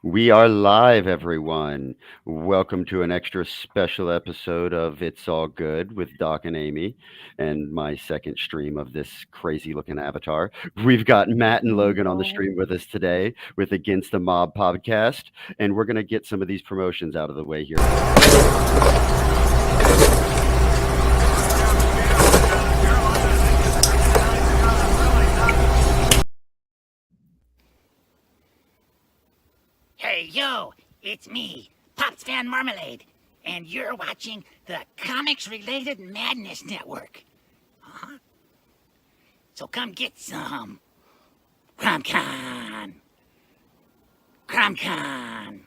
We are live, everyone. Welcome to an extra special episode of It's All Good with Doc and Amy, and my second stream of this crazy looking avatar. We've got Matt and Logan on the No. stream with us today with Against the Mob podcast, and we're going to get some of these promotions out of the way here. Hey, yo, it's me, Pops Van Marmalade, and you're watching the Comics-Related Madness Network. Uh-huh. So come get some. CromCon. CromCon.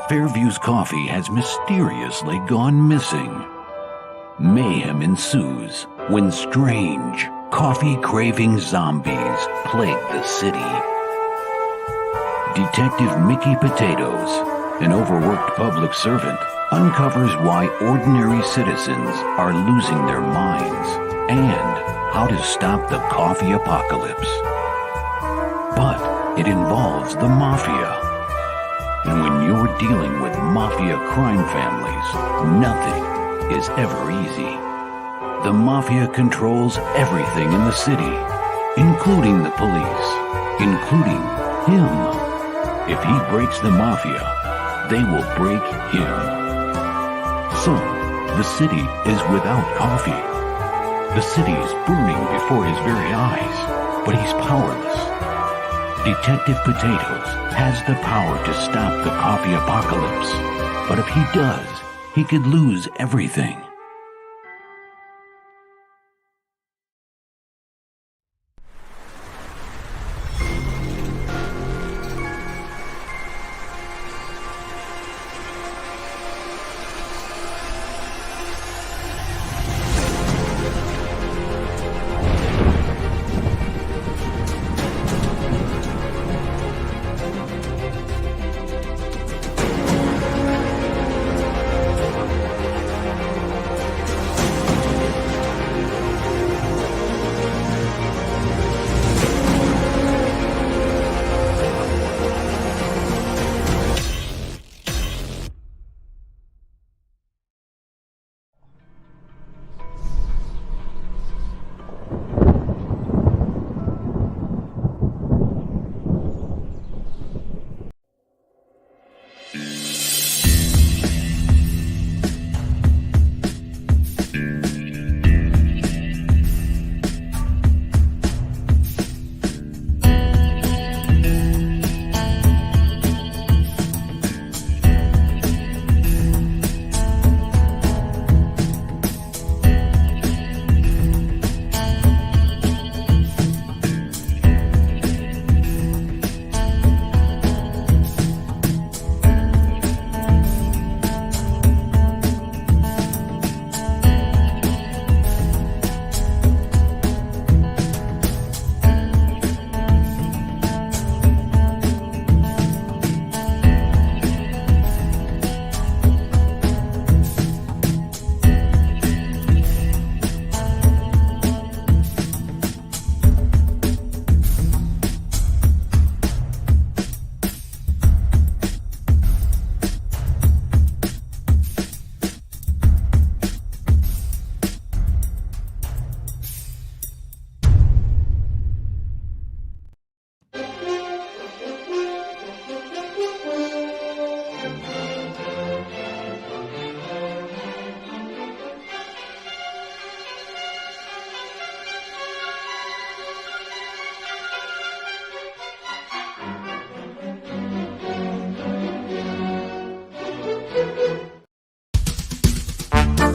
Fairview's coffee has mysteriously gone missing. Mayhem ensues when strange, coffee-craving zombies plague the city. Detective Mickey Potatoes, an overworked public servant, uncovers why ordinary citizens are losing their minds and how to stop the coffee apocalypse. But it involves the mafia. And when you're dealing with mafia crime families, nothing is ever easy. The mafia controls everything in the city, including the police, including him. If he breaks the mafia, they will break him. So, the city is without coffee. The city is burning before his very eyes, but he's powerless. Detective Potatoes has the power to stop the coffee apocalypse, but if he does, he could lose everything.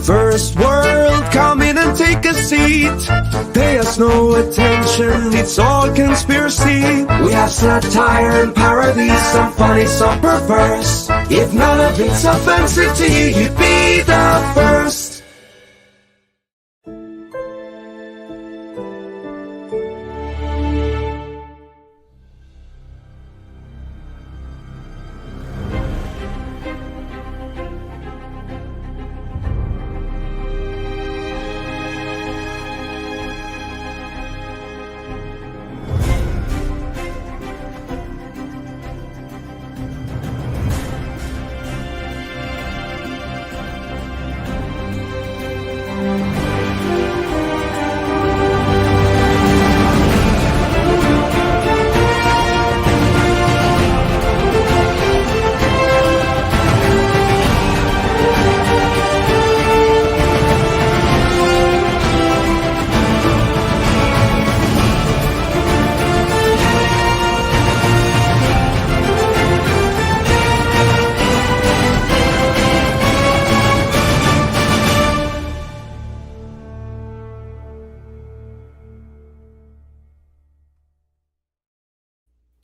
First world, come in and take a seat. Pay us no attention, it's all conspiracy. We have satire and parody, some funny, some perverse. If none of it's offensive to you, you'd be the first.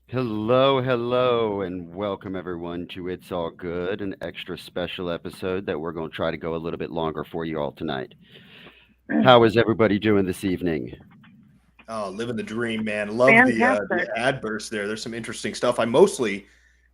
Hello, and welcome everyone to It's All Good, an extra special episode that we're going to try to go a little bit longer for you all tonight. How is everybody doing this evening? Oh, living the dream, man. Love the Fantastic. ad burst there. There's some interesting stuff. I mostly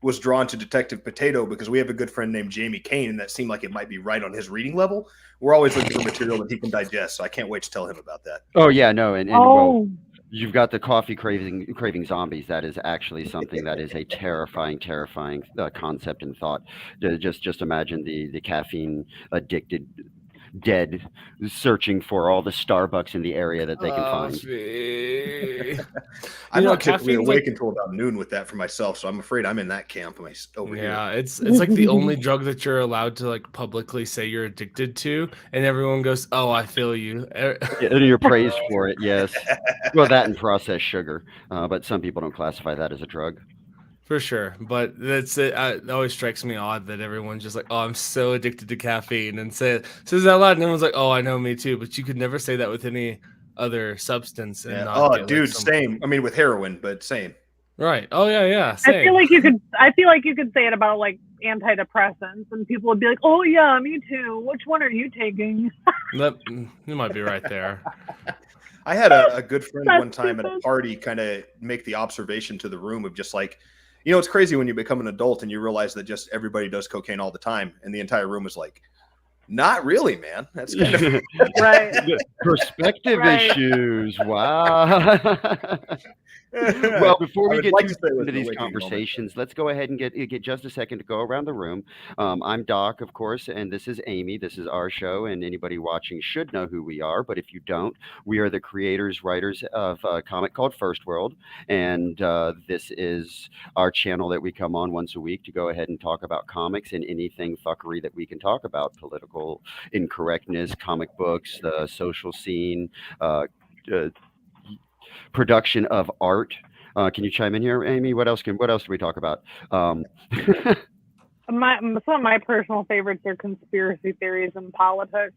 was drawn to Detective Potato because we have a good friend named Jamie Kane, and that seemed like it might be right on his reading level. We're always looking for material that he can digest, so I can't wait to tell him about that. Oh yeah, no, and well, Oh, you've got the coffee craving zombies. That is actually something that is a terrifying concept and thought. Just imagine the caffeine addicted dead searching for all the Starbucks in the area that they can find. I'm not typically caffeine's awake until about noon with that for myself, so I'm afraid I'm in that camp over here. Yeah, it's like the only drug that you're allowed to like publicly say you're addicted to, and everyone goes, "Oh, I feel you." And you're praised for it, yes. Well, that and processed sugar, but some people don't classify that as a drug. For sure, but that's it. It always strikes me odd that everyone's just like, "Oh, I'm so addicted to caffeine," and says that out loud, and everyone's like, "Oh, I know, me too." But you could never say that with any other substance. And Yeah. not Oh, get, like, dude, some- same. I mean, with heroin, but same. Right? Oh yeah. I Same. feel like you could. I feel like you could say it about like antidepressants, and people would be like, "Oh yeah, me too. Which one are you taking?" You might be right there. I had a good friend That's one time at a stupid. party kind of make the observation to the room of just like, it's crazy when you become an adult and you realize that just everybody does cocaine all the time. And the entire room was like, not really, man. That's kind of Right. Perspective Right. issues. Wow. Well, before I we would get like too to say it deep was into an these awakening moment. conversations, let's go ahead and get just a second to go around the room. I'm Doc, of course, and this is Amy. This is our show, and anybody watching should know who we are. But if you don't, we are the creators, writers of a comic called First World, and this is our channel that we come on once a week to go ahead and talk about comics and anything fuckery that we can talk about: political incorrectness, comic books, the social scene. Uh, Production of art. Can you chime in here, Amy? What else do we talk about? Some of my personal favorites are conspiracy theories and politics.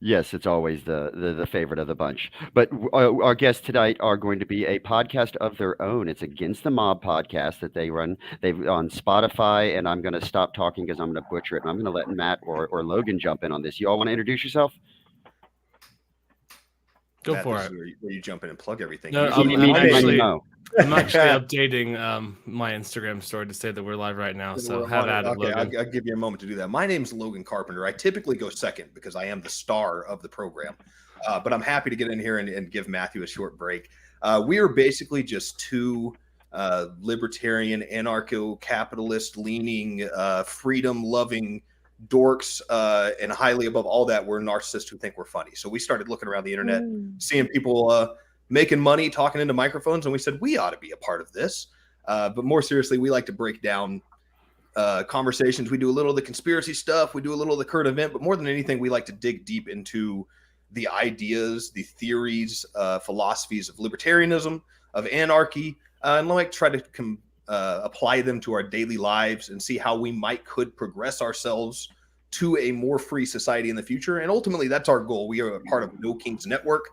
Yes, it's always the favorite of the bunch. But our guests tonight are going to be a podcast of their own. It's Against the Mob podcast that they run. They've on Spotify, and I'm going to stop talking because I'm going to butcher it. And I'm going to let Matt or Logan jump in on this. You all want to introduce yourself? Go Matt, for this it. is where you jump in and plug everything. No, Usually I'm my actually- name- no. I'm actually updating my Instagram story to say that we're live right now. So We're have on at it. it, Okay, Logan. I'll give you a moment to do that. My name's Logan Carpenter. I typically go second because I am the star of the program. But I'm happy to get in here and give Matthew a short break. We are basically just two libertarian, anarcho-capitalist leaning, freedom-loving dorks, and highly above all that, we're narcissists who think we're funny. So we started looking around the internet, seeing people making money, talking into microphones, and we said, we ought to be a part of this. But more seriously, we like to break down conversations. We do a little of the conspiracy stuff. We do a little of the current event. But more than anything, we like to dig deep into the ideas, the theories, philosophies of libertarianism, of anarchy, and like try to apply them to our daily lives and see how we could progress ourselves to a more free society in the future. And ultimately, that's our goal. We are a part of No Kings Network,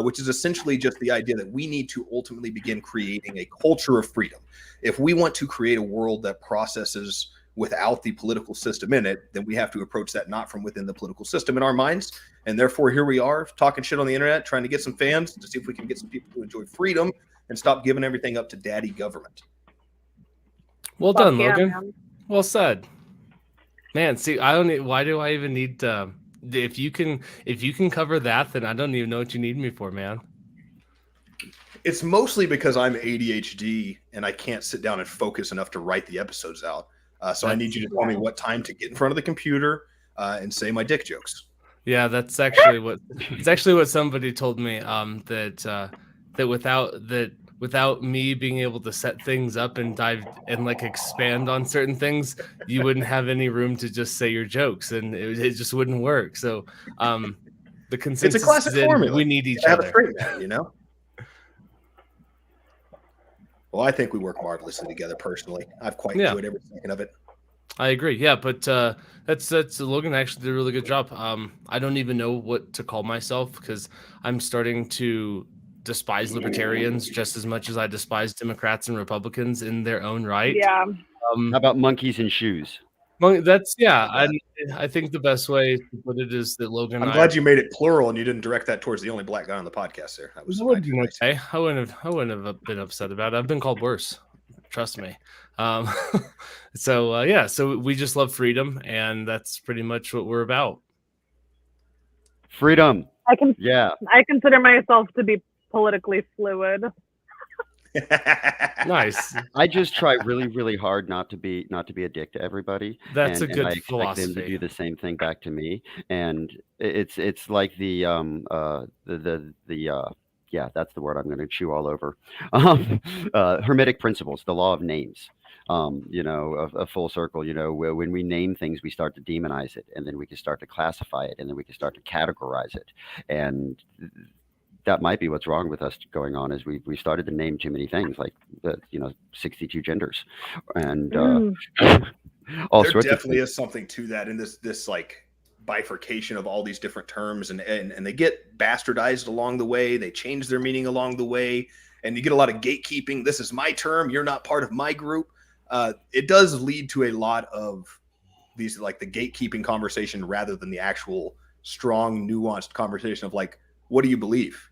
which is essentially just the idea that we need to ultimately begin creating a culture of freedom. If we want to create a world that processes without the political system in it, then we have to approach that not from within the political system in our minds. And therefore, here we are talking shit on the internet, trying to get some fans to see if we can get some people to enjoy freedom and stop giving everything up to daddy government. Well Fuck done, yeah, Logan. man. Well said. Man, see, I don't need, why do I even need to, if you can cover that, then I don't even know what you need me for, man. It's mostly because I'm ADHD and I can't sit down and focus enough to write the episodes out. So I need you to tell me what time to get in front of the computer and say my dick jokes. Yeah, that's actually what somebody told me. That without me being able to set things up and dive and like expand on certain things, you wouldn't have any room to just say your jokes, and it just wouldn't work. So, the consensus It's a classic is in, formula. we need each I have a other. straight man, you know? Well, I think we work marvelously together personally. I've quite enjoyed every second of it. I agree. Yeah, but that's Logan actually did a really good job. I don't even know what to call myself because I'm starting to despise libertarians just as much as I despise Democrats and Republicans in their own right. Yeah. How about monkeys in shoes? Well, that's I think the best way to put it is that Logan. I'm glad you made it plural and you didn't direct that towards the only black guy on the podcast. There, that was okay. I wouldn't have been upset about it. I've been called worse. Trust me. So we just love freedom, and that's pretty much what we're about. Freedom. I consider myself to be politically fluid. Nice. I just try really, really hard not to be a dick to everybody. That's a good and I expect philosophy. them to do the same thing back to me. And it's like the that's the word I'm going to chew all over. Hermetic principles, the law of names. A full circle. When we name things, we start to demonize it, and then we can start to classify it, and then we can start to categorize it. And that might be what's wrong with us going on, is we started to name too many things, like 62 genders, and all there sorts. Definitely is something to that in this like bifurcation of all these different terms, and they get bastardized along the way. They change their meaning along the way, and you get a lot of gatekeeping. This is my term. You're not part of my group. It does lead to a lot of these, like the gatekeeping conversation, rather than the actual strong, nuanced conversation of like, what do you believe?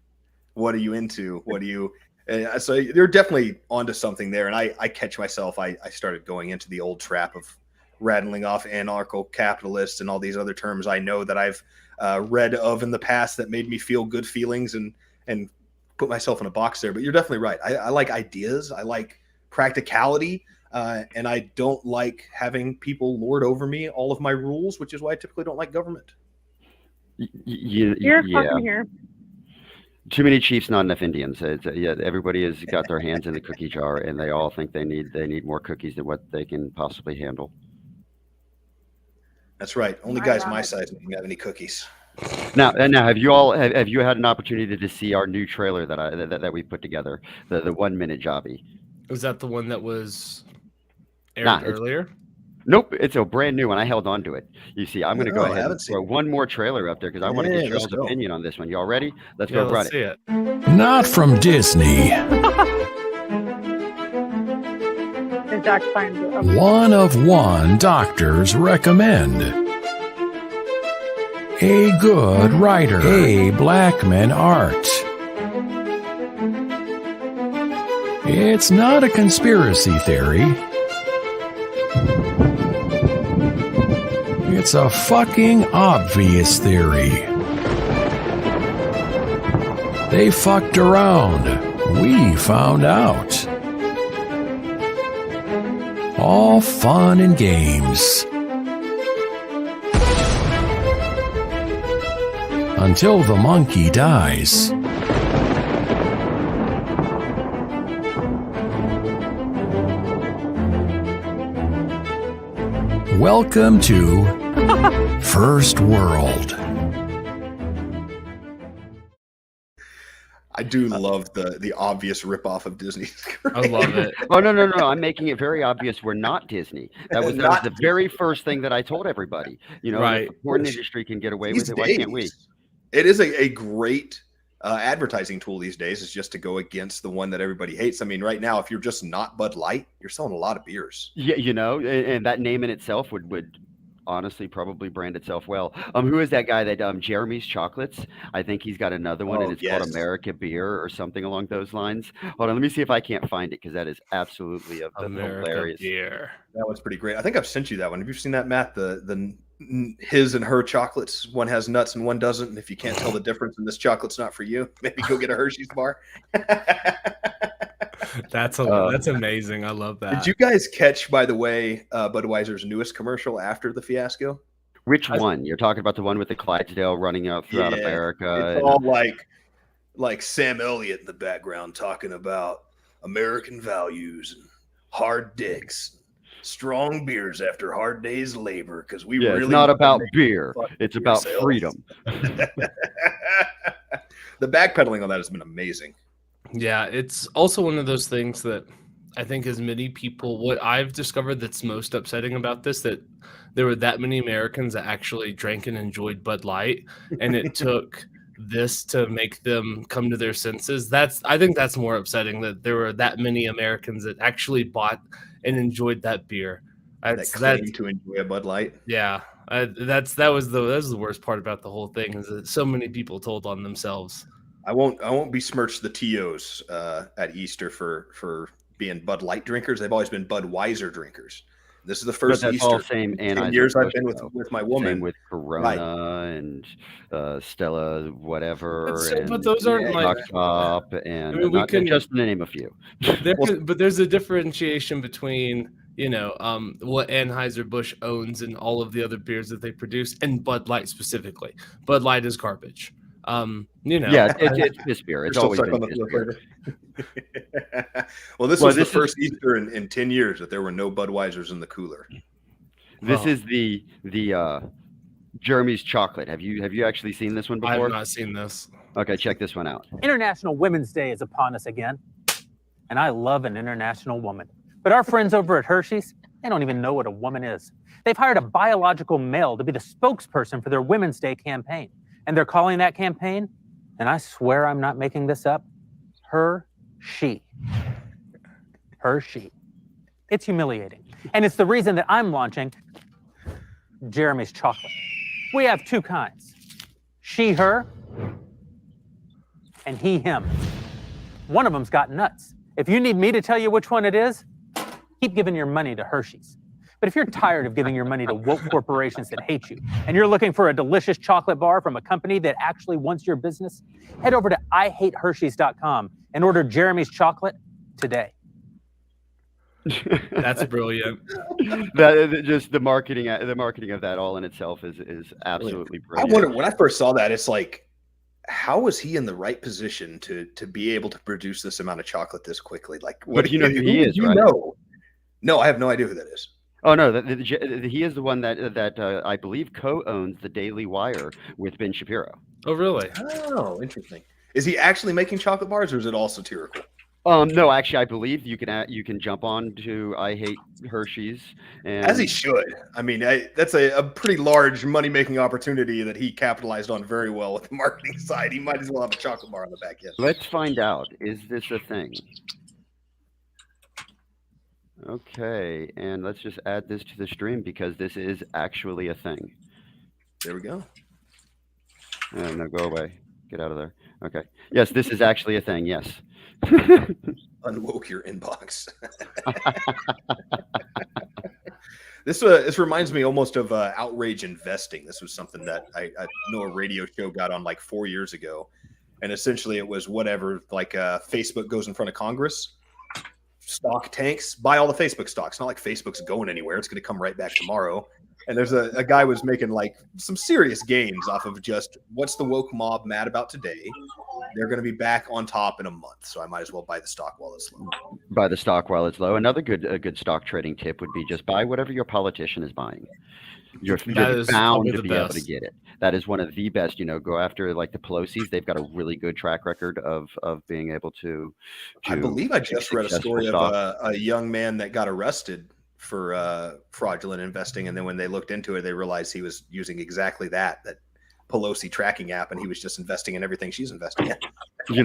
What are you into? What do you? So they're definitely onto something there. And I catch myself. I started going into the old trap of rattling off anarcho-capitalist and all these other terms I know that I've read of in the past that made me feel good feelings and put myself in a box there. But you're definitely right. I like ideas. I like practicality. And I don't like having people lord over me all of my rules, which is why I typically don't like government. You're fucking here. Too many chiefs, not enough Indians. Everybody has got their hands in the cookie jar, and they all think they need more cookies than what they can possibly handle. That's right. Only guys my size don't have any cookies. Now, have you had an opportunity to see our new trailer that we put together, the 1 minute jobby? Was that the one that was aired earlier? Nope, it's a brand new one. I held on to it. You see, I'm going to go ahead and throw one more trailer up there because I want to get y'all's opinion on this one. Y'all ready? Let's go run it. Not from Disney. One of one doctors recommend. A good writer. A black man art. It's not a conspiracy theory. It's a fucking obvious theory. They fucked around. We found out. All fun and games. Until the monkey dies. Welcome to First World. I do love the obvious ripoff of Disney. I love it. Oh no! I'm making it very obvious we're not Disney. That was the very first thing that I told everybody. Right. If the porn industry can get away with it, why can't we? It is a great advertising tool these days, is just to go against the one that everybody hates. I mean, right now, if you're just not Bud Light, you're selling a lot of beers. Yeah, and that name in itself would honestly probably brand itself well. Who is that guy that Jeremy's Chocolates? I think he's got another one, and it's called America Beer or something along those lines. Hold on, let me see if I can't find it, because that is absolutely hilarious. Beer. That one's pretty great. I think I've sent you that one. Have you seen that, Matt? The his and her chocolates. One has nuts and one doesn't. And if you can't tell the difference, and this chocolate's not for you, maybe go get a Hershey's bar. That's amazing. I love that. Did you guys catch, by the way, Budweiser's newest commercial after the fiasco? Which one? You're talking about the one with the Clydesdale running out throughout America? It's all like Sam Elliott in the background talking about American values and hard dicks. Strong beers after hard days of labor, because it's not about beer, it's about freedom. The backpedaling on that has been amazing. Yeah, it's also one of those things that I think as many people, what I've discovered that's most upsetting about this, that there were that many Americans that actually drank and enjoyed Bud Light, and it took this to make them come to their senses. I think that's more upsetting, that there were that many Americans that actually bought and enjoyed that beer. That claim to enjoy a Bud Light. Yeah, that was the worst part about the whole thing, is that so many people told on themselves. I won't besmirch the TOs at Easter for being Bud Light drinkers. They've always been Budweiser drinkers. This is the first Easter. All same 10 years I've been with my woman. Same with Corona and Stella, whatever. But those aren't like Top and just to name a few. But there's a differentiation between what Anheuser-Busch owns and all of the other beers that they produce, and Bud Light specifically. Bud Light is garbage. Yeah, it's piss beer. It's always been piss beer. Well, this was the first Easter in 10 years that there were no Budweisers in the cooler. This is the Jeremy's chocolate. Have you actually seen this one before? I have not seen this. Okay, check this one out. International Women's Day is upon us again, and I love an international woman. But our friends over at Hershey's, they don't even know what a woman is. They've hired a biological male to be the spokesperson for their Women's Day campaign. And they're calling that campaign, and I swear I'm not making this up, Her-She. Her-She. It's humiliating. And it's the reason that I'm launching Jeremy's chocolate. We have two kinds, she-her and he-him. One of them's got nuts. If you need me to tell you which one it is, keep giving your money to Hershey's. But if you're tired of giving your money to woke corporations that hate you, and you're looking for a delicious chocolate bar from a company that actually wants your business, head over to IHateHershey's.com and order Jeremy's chocolate today. That's brilliant. Just the marketing of that all in itself is absolutely brilliant. I wonder, when I first saw that, it's like, how was he in the right position to be able to produce this amount of chocolate this quickly? Like, what do you know who he is? Right? No, I have no idea who that is. Oh no, he is the one that I believe co-owns the Daily Wire with Ben Shapiro. Oh really? Oh, interesting. Is he actually making chocolate bars, or is it all satirical? No, actually, I believe you can jump on to I Hate Hershey's, and as he should. I mean, that's a pretty large money-making opportunity that he capitalized on very well with the marketing side. He might as well have a chocolate bar on the back end. Let's find out. Is this a thing? Okay, and let's just add this to the stream because this is actually a thing. There we go. No, go away. Get out of there. Okay. Yes, this is actually a thing. Yes. Unwoke your inbox. This reminds me almost of outrage investing. This was something that I know a radio show got on like 4 years ago, and essentially it was whatever, like Facebook goes in front of Congress. Stock tanks, buy all the Facebook stocks. Not like Facebook's going anywhere. It's going to come right back tomorrow. And there's a guy was making like some serious gains off of just what's the woke mob mad about today. They're going to be back on top in a month. So I might as well buy the stock while it's low. Buy the stock while it's low. Another good stock trading tip would be just buy whatever your politician is buying. You're bound to be able to get it. That is one of the best. Go after like the Pelosi's. They've got a really good track record of being able to I believe I just read a story of a young man that got arrested for fraudulent investing, and then when they looked into it, they realized he was using exactly that Pelosi tracking app, and he was just investing in everything she's investing in.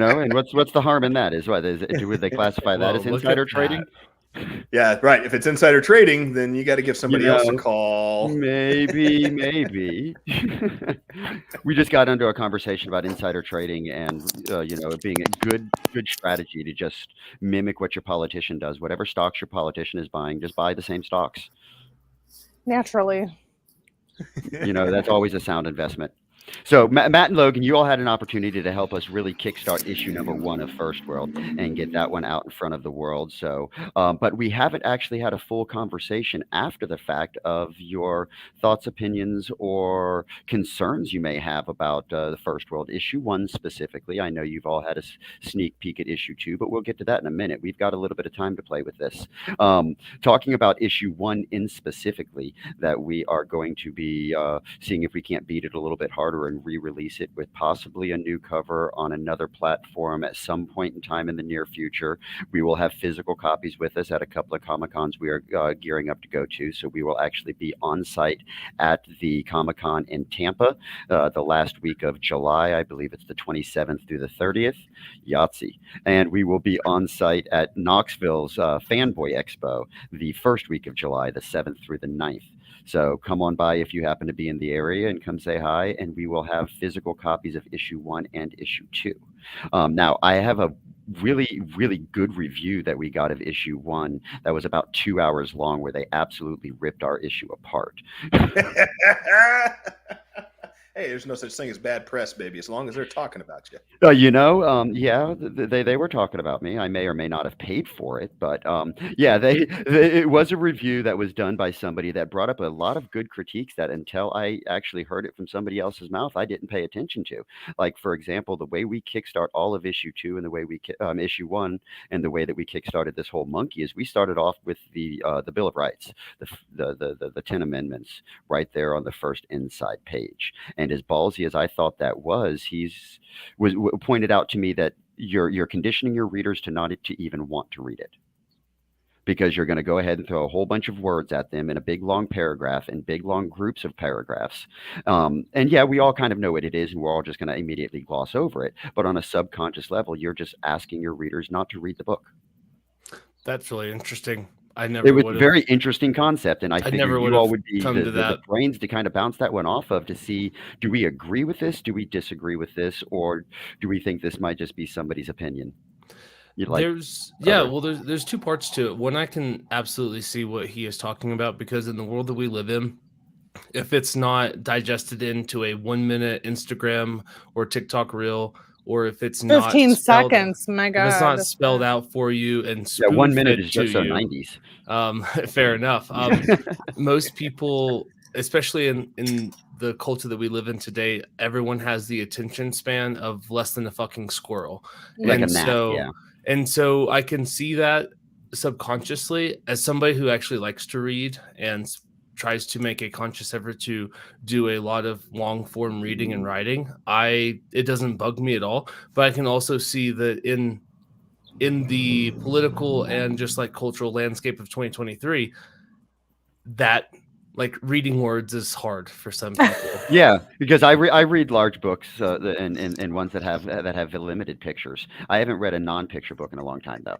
And what's the harm in that? Would they classify that as insider trading? Yeah, right. If it's insider trading, then you got to give somebody else a call. Maybe. We just got into a conversation about insider trading and it being a good strategy to just mimic what your politician does. Whatever stocks your politician is buying, just buy the same stocks. Naturally. That's always a sound investment. So Matt and Logan, you all had an opportunity to help us really kickstart issue number 1 of First World and get that one out in front of the world. So, but we haven't actually had a full conversation after the fact of your thoughts, opinions, or concerns you may have about the First World issue 1 specifically. I know you've all had a sneak peek at issue 2, but we'll get to that in a minute. We've got a little bit of time to play with this. Talking about issue 1 in specifically, that we are going to be seeing if we can't beat it a little bit harder pre-order and re-release it with possibly a new cover on another platform at some point in time in the near future. We will have physical copies with us at a couple of Comic-Cons we are gearing up to go to. So we will actually be on site at the Comic-Con in Tampa the last week of July. I believe it's the 27th through the 30th. Yahtzee. And we will be on site at Knoxville's Fanboy Expo the first week of July, the 7th through the 9th. So come on by if you happen to be in the area and come say hi, and we will have physical copies of issue 1 and issue 2. Now, I have a really, really good review that we got of issue 1 that was about 2 hours long, where they absolutely ripped our issue apart. Hey, there's no such thing as bad press, baby, as long as they're talking about you. Yeah, they were talking about me. I may or may not have paid for it, but yeah, it was a review that was done by somebody that brought up a lot of good critiques that, until I actually heard it from somebody else's mouth, I didn't pay attention to. Like, for example, the way we kickstart all of issue 2 and the way we issue 1 and the way that we kickstarted this whole monkey is we started off with the Bill of Rights, the 10 amendments right there on the first inside page. And as ballsy as I thought that was, was pointed out to me that you're conditioning your readers to not to even want to read it, because you're going to go ahead and throw a whole bunch of words at them in a big long paragraph and big long groups of paragraphs. And yeah, we all kind of know what it is, and we're all just going to immediately gloss over it. But on a subconscious level, you're just asking your readers not to read the book. That's really interesting. It was a very interesting concept, and I figured you all would be the brains to kind of bounce that one off of, to see, do we agree with this? Do we disagree with this? Or do we think this might just be somebody's opinion? There's 2 parts to it. One, I can absolutely see what he is talking about, because in the world that we live in, if it's not digested into a 1-minute Instagram or TikTok reel, or if it's 15 seconds, my God, if it's not spelled out for you and 1 minute is just so 90s. Fair enough. Most people, especially in the culture that we live in today, everyone has the attention span of less than a fucking squirrel. Like a gnat, yeah. And so I can see that subconsciously, as somebody who actually likes to read and tries to make a conscious effort to do a lot of long form reading and writing, it doesn't bug me at all. But I can also see that in the political and just like cultural landscape of 2023, that like reading words is hard for some people. Yeah, because I read large books and ones that have limited pictures. I haven't read a non-picture book in a long time, though.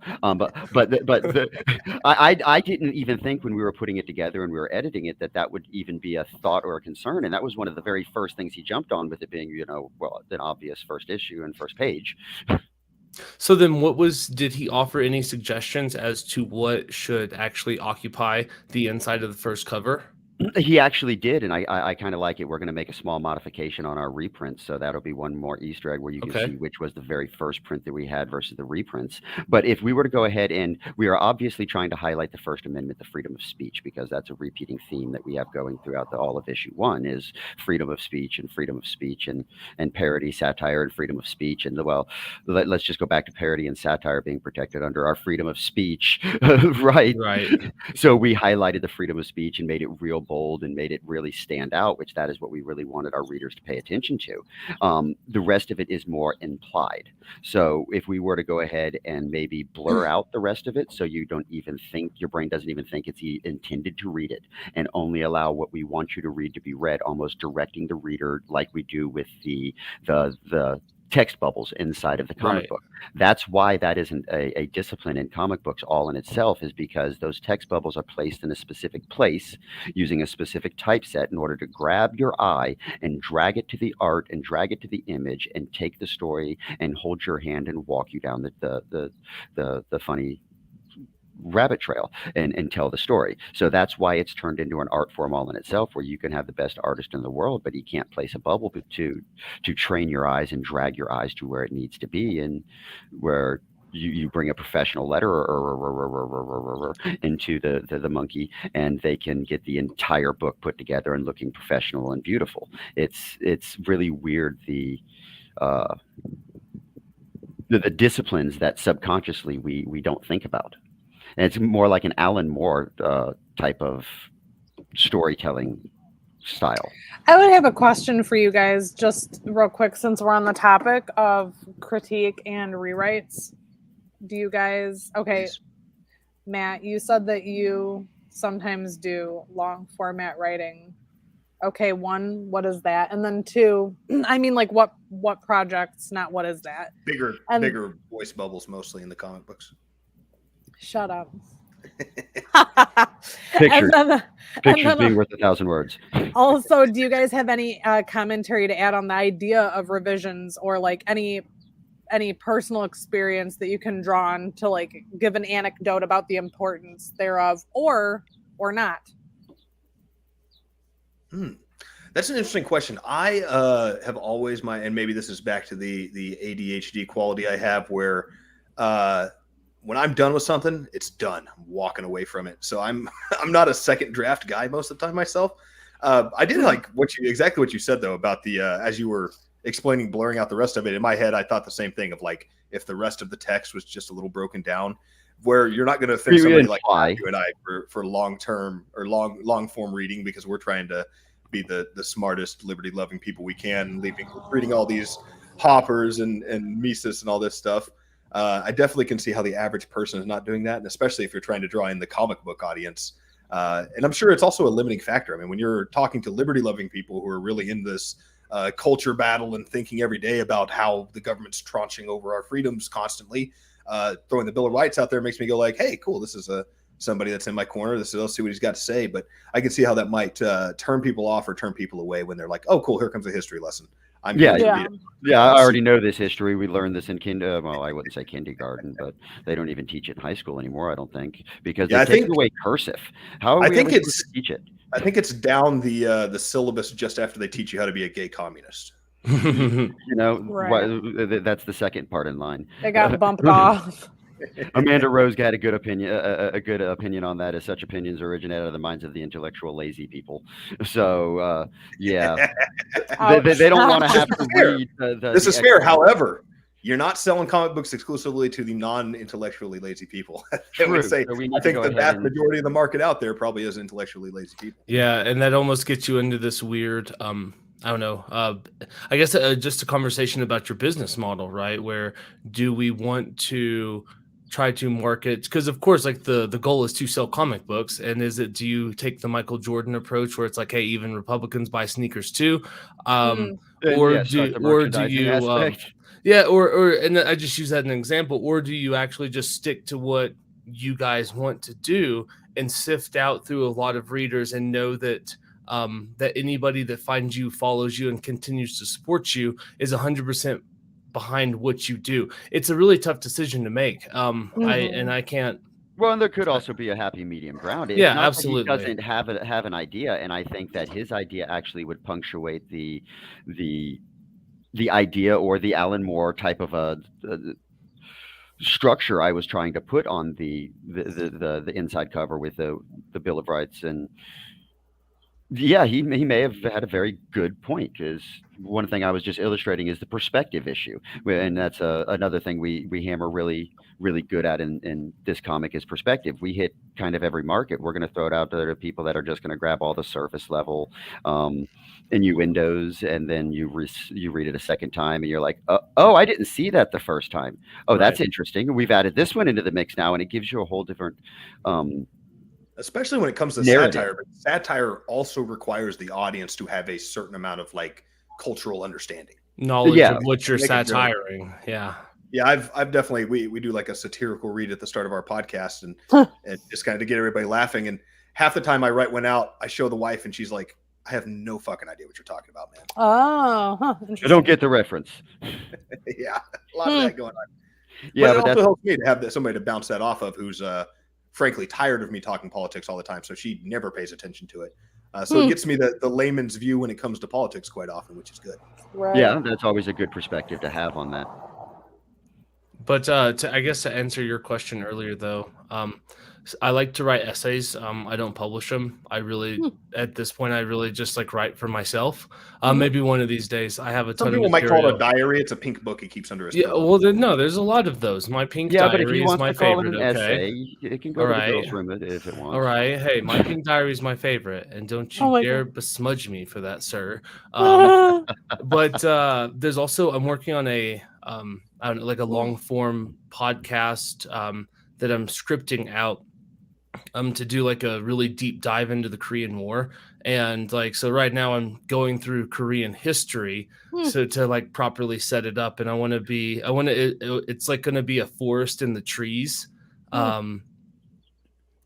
I didn't even think when we were putting it together and we were editing it that would even be a thought or a concern. And that was one of the very first things he jumped on, with it being, an obvious first issue and first page. So then did he offer any suggestions as to what should actually occupy the inside of the first cover? He actually did, and I kind of like it. We're going to make a small modification on our reprints, so that'll be one more Easter egg where you can see which was the very first print that we had versus the reprints. But if we were to go ahead, and we are obviously trying to highlight the First Amendment, the freedom of speech, because that's a repeating theme that we have going throughout all of issue 1 is freedom of speech and parody, satire, and freedom of speech. And let's just go back to parody and satire being protected under our freedom of speech, right? So we highlighted the freedom of speech and made it real bold and made it really stand out, which that is what we really wanted our readers to pay attention to. The rest of it is more implied. So if we were to go ahead and maybe blur out the rest of it, so you don't even think, your brain doesn't even think it's intended to read it, and only allow what we want you to read to be read, almost directing the reader like we do with the text bubbles inside of the comic book. That's why that isn't a discipline in comic books all in itself, is because those text bubbles are placed in a specific place using a specific typeset in order to grab your eye and drag it to the art and drag it to the image and take the story and hold your hand and walk you down the funny rabbit trail and tell the story. So that's why it's turned into an art form all in itself, where you can have the best artist in the world, but he can't place a bubble to train your eyes and drag your eyes to where it needs to be, and where you bring a professional letterer into the monkey, and they can get the entire book put together and looking professional and beautiful. It's really weird, the disciplines that subconsciously we don't think about. And it's more like an Alan Moore type of storytelling style. I would have a question for you guys, just real quick, since we're on the topic of critique and rewrites. Do you guys, okay, Please. Matt, you said that you sometimes do long format writing. Okay, one, what is that? And then two, I mean, like what projects, not what is that? Bigger voice bubbles mostly in the comic books. Shut up. Pictures, And then, pictures being worth 1,000 words. also, do you guys have any commentary to add on the idea of revisions, or like any personal experience that you can draw on to like give an anecdote about the importance thereof, or not? That's an interesting question. I have always and maybe this is back to the ADHD quality I have, where when I'm done with something, it's done. I'm walking away from it. So I'm not a second draft guy most of the time myself. I did like exactly what you said though about the as you were explaining blurring out the rest of it. In my head, I thought the same thing of like if the rest of the text was just a little broken down, where you're not going to offend somebody like you and I for long term or long form reading, because we're trying to be the smartest liberty loving people we can, reading all these hoppers and Mises and all this stuff. I definitely can see how the average person is not doing that, and especially if you're trying to draw in the comic book audience. And I'm sure it's also a limiting factor. I mean, when you're talking to liberty loving people who are really in this culture battle and thinking every day about how the government's tranching over our freedoms constantly, throwing the Bill of Rights out there makes me go like, hey, cool, this is somebody that's in my corner. Let's see what he's got to say. But I can see how that might turn people off or turn people away when they're like, oh, cool, here comes a history lesson. I already know this history. We learned this in well, I wouldn't say kindergarten, but they don't even teach it in high school anymore, I don't think, because they take away cursive. How are we supposed to teach it? I think it's down the syllabus just after they teach you how to be a gay communist. You know, Right. that's the second part in line. They got bumped off. Amanda Rose had a good opinion on that, as such opinions originate out of the minds of the intellectual lazy people. So yeah, they don't want to have to read. This is fair. However, you're not selling comic books exclusively to the non-intellectually lazy people. I would say, I think the vast majority of the market out there probably is intellectually lazy people. Yeah, and that almost gets you into this weird I don't know. I guess just a conversation about your business model, right? Where do we want to try to market? Because of course, like the goal is to sell comic books, and do you take the Michael Jordan approach where it's like, hey, even Republicans buy sneakers too, or do you? And I just use that as an example, or do you actually just stick to what you guys want to do and sift out through a lot of readers and know that that anybody that finds you, follows you, and continues to support you is 100% behind what you do? It's a really tough decision to make. I can't. Well, and there could also be a happy medium ground. It's not absolutely. That he doesn't have an idea, and I think that his idea actually would punctuate the idea or the Alan Moore type of a structure I was trying to put on the inside cover with the Bill of Rights. And yeah, he may have had a very good point, because one thing I was just illustrating is the perspective issue, and that's another thing we hammer really good at in this comic is perspective. We hit kind of every market. We're going to throw it out there to people that are just going to grab all the surface level innuendos, and then you read it a second time and you're like, oh, I didn't see that the first time. Oh, that's interesting. We've added this one into the mix now, and it gives you a whole different especially when it comes to narrative. Satire. But satire also requires the audience to have a certain amount of like cultural understanding, knowledge of what you're satiring. Yeah, I've definitely we do like a satirical read at the start of our podcast, and just kind of to get everybody laughing. And half the time I write one out, I show the wife, and she's like, I have no fucking idea what you're talking about, man. Oh, I don't get the reference. Yeah, a lot of that going on. Yeah, but it also helps me to have somebody to bounce that off of who's frankly tired of me talking politics all the time, so she never pays attention to it. So it gets me the layman's view when it comes to politics quite often, which is good. Right. Yeah, that's always a good perspective to have on that. But I guess to answer your question earlier, though, I like to write essays. I don't publish them. I really, at this point, I really just like write for myself. Maybe one of these days. I have a ton Some people of might call material. it a diary. It's a pink book he keeps under his Yeah, pillow. well, no, there's a lot of those. My pink Yeah, but if diary he is wants my to call it favorite. an Okay. essay, it can go All to the right. girls' room if it wants. All right. Hey, my pink diary is my favorite, and don't you Oh my dare besmudge me for that, sir. But there's also I'm working on a I don't know, like a long form podcast that I'm scripting out to do like a really deep dive into the Korean War. And like so right now I'm going through Korean history so to like properly set it up, and it's like going to be a forest in the trees.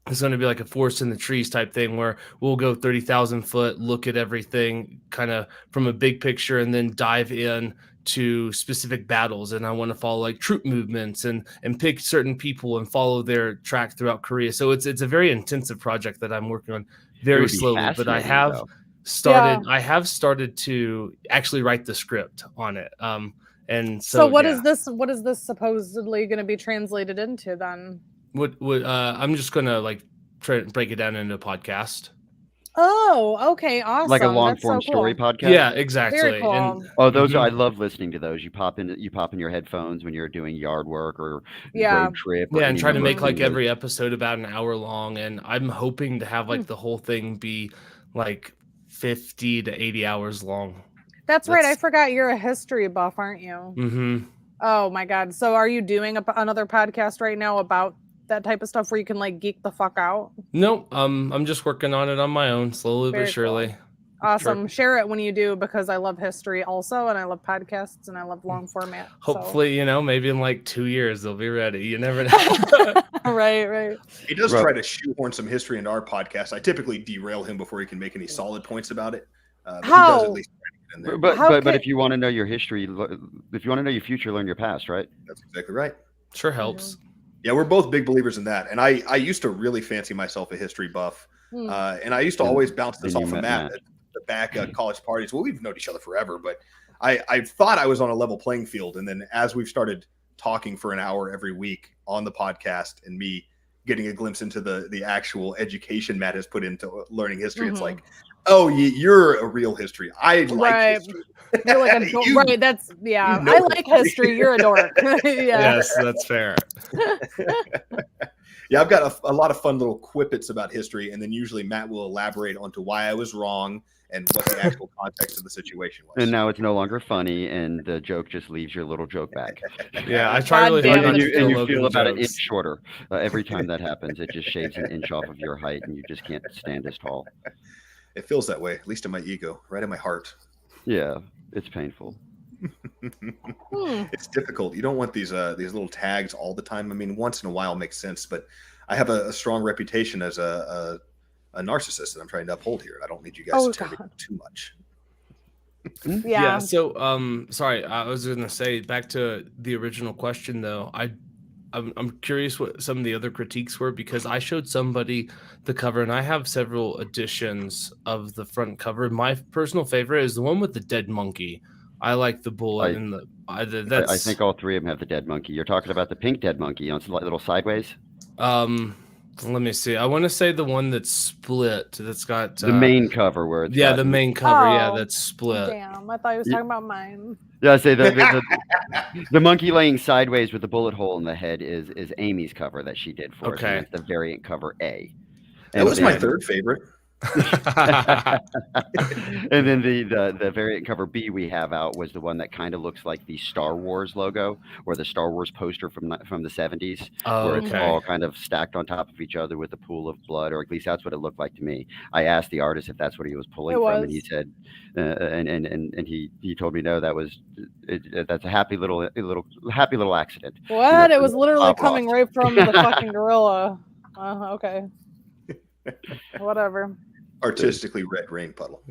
It's going to be like a forest in the trees type thing where we'll go 30,000 foot, look at everything kind of from a big picture, and then dive in to specific battles. And I want to follow like troop movements and pick certain people and follow their track throughout Korea. So it's a very intensive project that I'm working on very slowly, but I have started to actually write the script on it. And so what is this supposedly going to be translated into then? I'm just gonna like try to break it down into a podcast. Oh, okay, awesome. Like a long That's form so cool. story podcast. Yeah, exactly. Very cool. And those I love listening to those. You pop in your headphones when you're doing yard work or road trip. Yeah, and try to make like those. every episode about an hour long. And I'm hoping to have like the whole thing be like 50 to 80 hours long. That's right. I forgot you're a history buff, aren't you? Mm-hmm. Oh my God. So are you doing another podcast right now about that type of stuff where you can like geek the fuck out? No, I'm just working on it on my own, slowly Very but surely. Cool. Awesome. Share it when you do, because I love history also, and I love podcasts, and I love long format. Hopefully, maybe in like 2 years they'll be ready. You never know. Right. He does try to shoehorn some history into our podcast. I typically derail him before he can make any solid points about it. But he does at least try to get in there. But if you want to know your history, if you want to know your future, learn your past, right? That's exactly right. Sure helps. Yeah, we're both big believers in that. And I used to really fancy myself a history buff. And I used to always bounce this off of Matt at the back at college parties. Well, we've known each other forever, but I thought I was on a level playing field. And then as we've started talking for an hour every week on the podcast and me getting a glimpse into the actual education Matt has put into learning history, it's like, oh, you're a real history. I like history. You're like a right. That's I like history. You're a dork. Yes, that's fair. Yeah, I've got a lot of fun little quippets about history, and then usually Matt will elaborate onto why I was wrong and what the actual context of the situation was. And now it's no longer funny, and the joke just leaves your little joke back. Yeah, I try really hard and to you feel about jokes. an inch shorter every time that happens. It just shaves an inch off of your height, and you just can't stand as tall. It feels that way, at least in my ego, right in my heart. Yeah, it's painful. It's difficult. You don't want these little tags all the time. I mean, once in a while makes sense, but I have a strong reputation as a narcissist that I'm trying to uphold here. I don't need you guys to tell me too much. Yeah. So, sorry, I was going to say back to the original question though. I'm curious what some of the other critiques were, because I showed somebody the cover and I have several editions of the front cover. My personal favorite is the one with the dead monkey. I like the bullet and I think all three of them have the dead monkey. You're talking about the pink dead monkey on a little sideways? Let me see. I want to say the one that's split. That's got the main cover where it's the main cover. That's split. Damn, I thought he was talking about mine. Yeah, I say the monkey laying sideways with the bullet hole in the head is Amy's cover that she did for us. And that's the variant cover A. That was my third favorite. And then the variant cover B we have out was the one that kind of looks like the Star Wars logo or the Star Wars poster from the 70s, where it's all kind of stacked on top of each other with a pool of blood, or at least that's what it looked like to me. I asked the artist if that's what he was pulling from, and he said, and he told me no, that's a happy little accident. What? It was literally coming right from the fucking gorilla. Okay. Whatever. Artistically red rain puddle.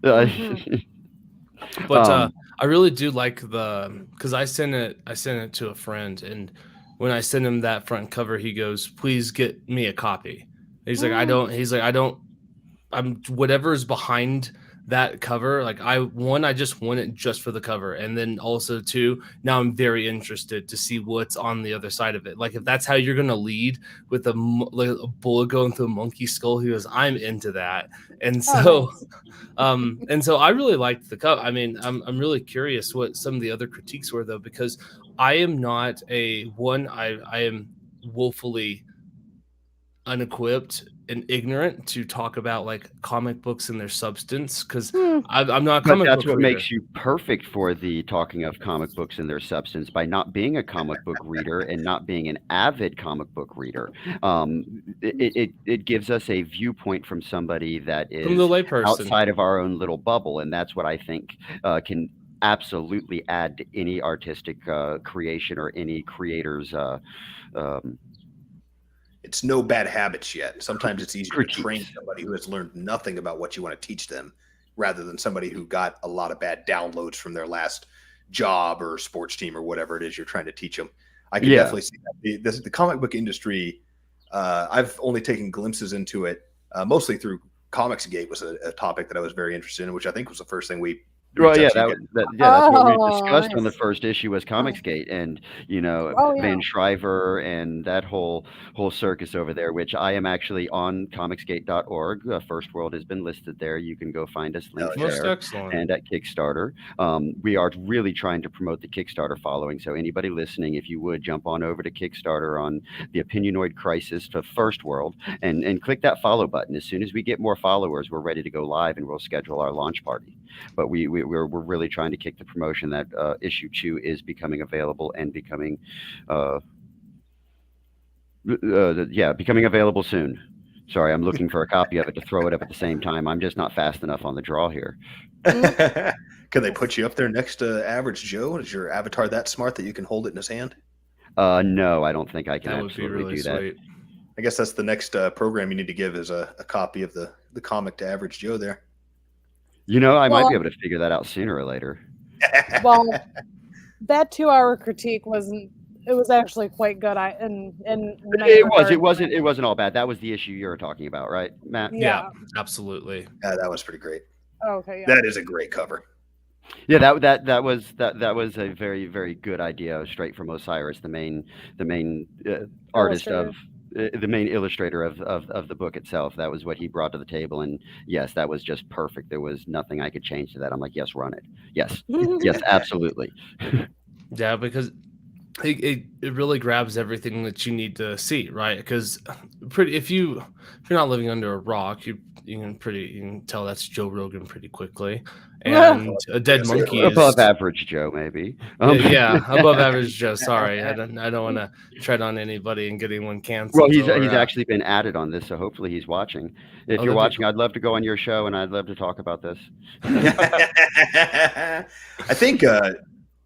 But I really do like because I sent it to a friend, and when I sent him that front cover, he goes, "Please get me a copy." I'm whatever's behind that cover, like I just want it just for the cover, and then also too, now I'm very interested to see what's on the other side of it. Like if that's how you're gonna lead with like a bullet going through a monkey skull, he goes, I'm into that. And so and so I really liked the cover. I mean, I'm really curious what some of the other critiques were though, because I am not I am woefully unequipped and ignorant to talk about like comic books and their substance, because I'm not a But comic that's book what reader. makes you perfect for the talking of comic books and their substance, by not being a comic book reader and not being an avid comic book reader. It gives us a viewpoint from somebody that From the is layperson. outside of our own little bubble, and that's what I think can absolutely add to any artistic creation or any creator's It's no bad habits yet. Sometimes it's easier critiques. to train somebody who has learned nothing about what you want to teach them, rather than somebody who got a lot of bad downloads from their last job or sports team or whatever it is you're trying to teach them. I can Yeah. definitely see that. The comic book industry, I've only taken glimpses into it, mostly through Comicsgate was a topic that I was very interested in, which I think was the first thing we Well, reached yeah, out to you guys. that's what we Oh, discussed on the nice. first issue was Comicsgate, and Oh, yeah. Van Shriver and that whole circus over there, which I am actually on comicsgate.org. First World has been listed there. You can go find us links Most there, excellent. and at Kickstarter. We are really trying to promote the Kickstarter following. So anybody listening, if you would jump on over to Kickstarter on the Opinionoid Crisis for First World, and click that follow button. As soon as we get more followers, we're ready to go live, and we'll schedule our launch party. But we're really trying to kick the promotion that issue 2 is becoming available and becoming becoming available soon. Sorry, I'm looking for a copy of it to throw it up at the same time. I'm just not fast enough on the draw here. Can they put you up there next to Average Joe? Is your avatar that smart that you can hold it in his hand? No, I don't think I can That would be absolutely really do that. sweet. I guess that's the next program you need to give is a copy of the comic to Average Joe there. I might be Well- able to figure that out sooner or later. Well, that 2-hour critique wasn't. It was actually quite good. It wasn't all bad. That was the issue you were talking about, right, Matt? Yeah, absolutely. Yeah, that was pretty great. Okay. Yeah. That is a great cover. Yeah, that was a very, very good idea, straight from Osiris, the main artist of the main illustrator of the book itself. That was what he brought to the table, and yes, that was just perfect. There was nothing I could change to that. I'm like, yes, run it. Yes, yes, absolutely. Yeah, because it really grabs everything that you need to see, right? Because if you're not living under a rock, you can tell that's Joe Rogan pretty quickly. And a dead monkey is above average Joe, maybe. Yeah, above average Joe. Sorry, I don't want to tread on anybody and get anyone canceled. Well, he's actually been added on this, so hopefully he's watching. If you're that'd be watching, I'd love to go on your show, and I'd love to talk about this. I think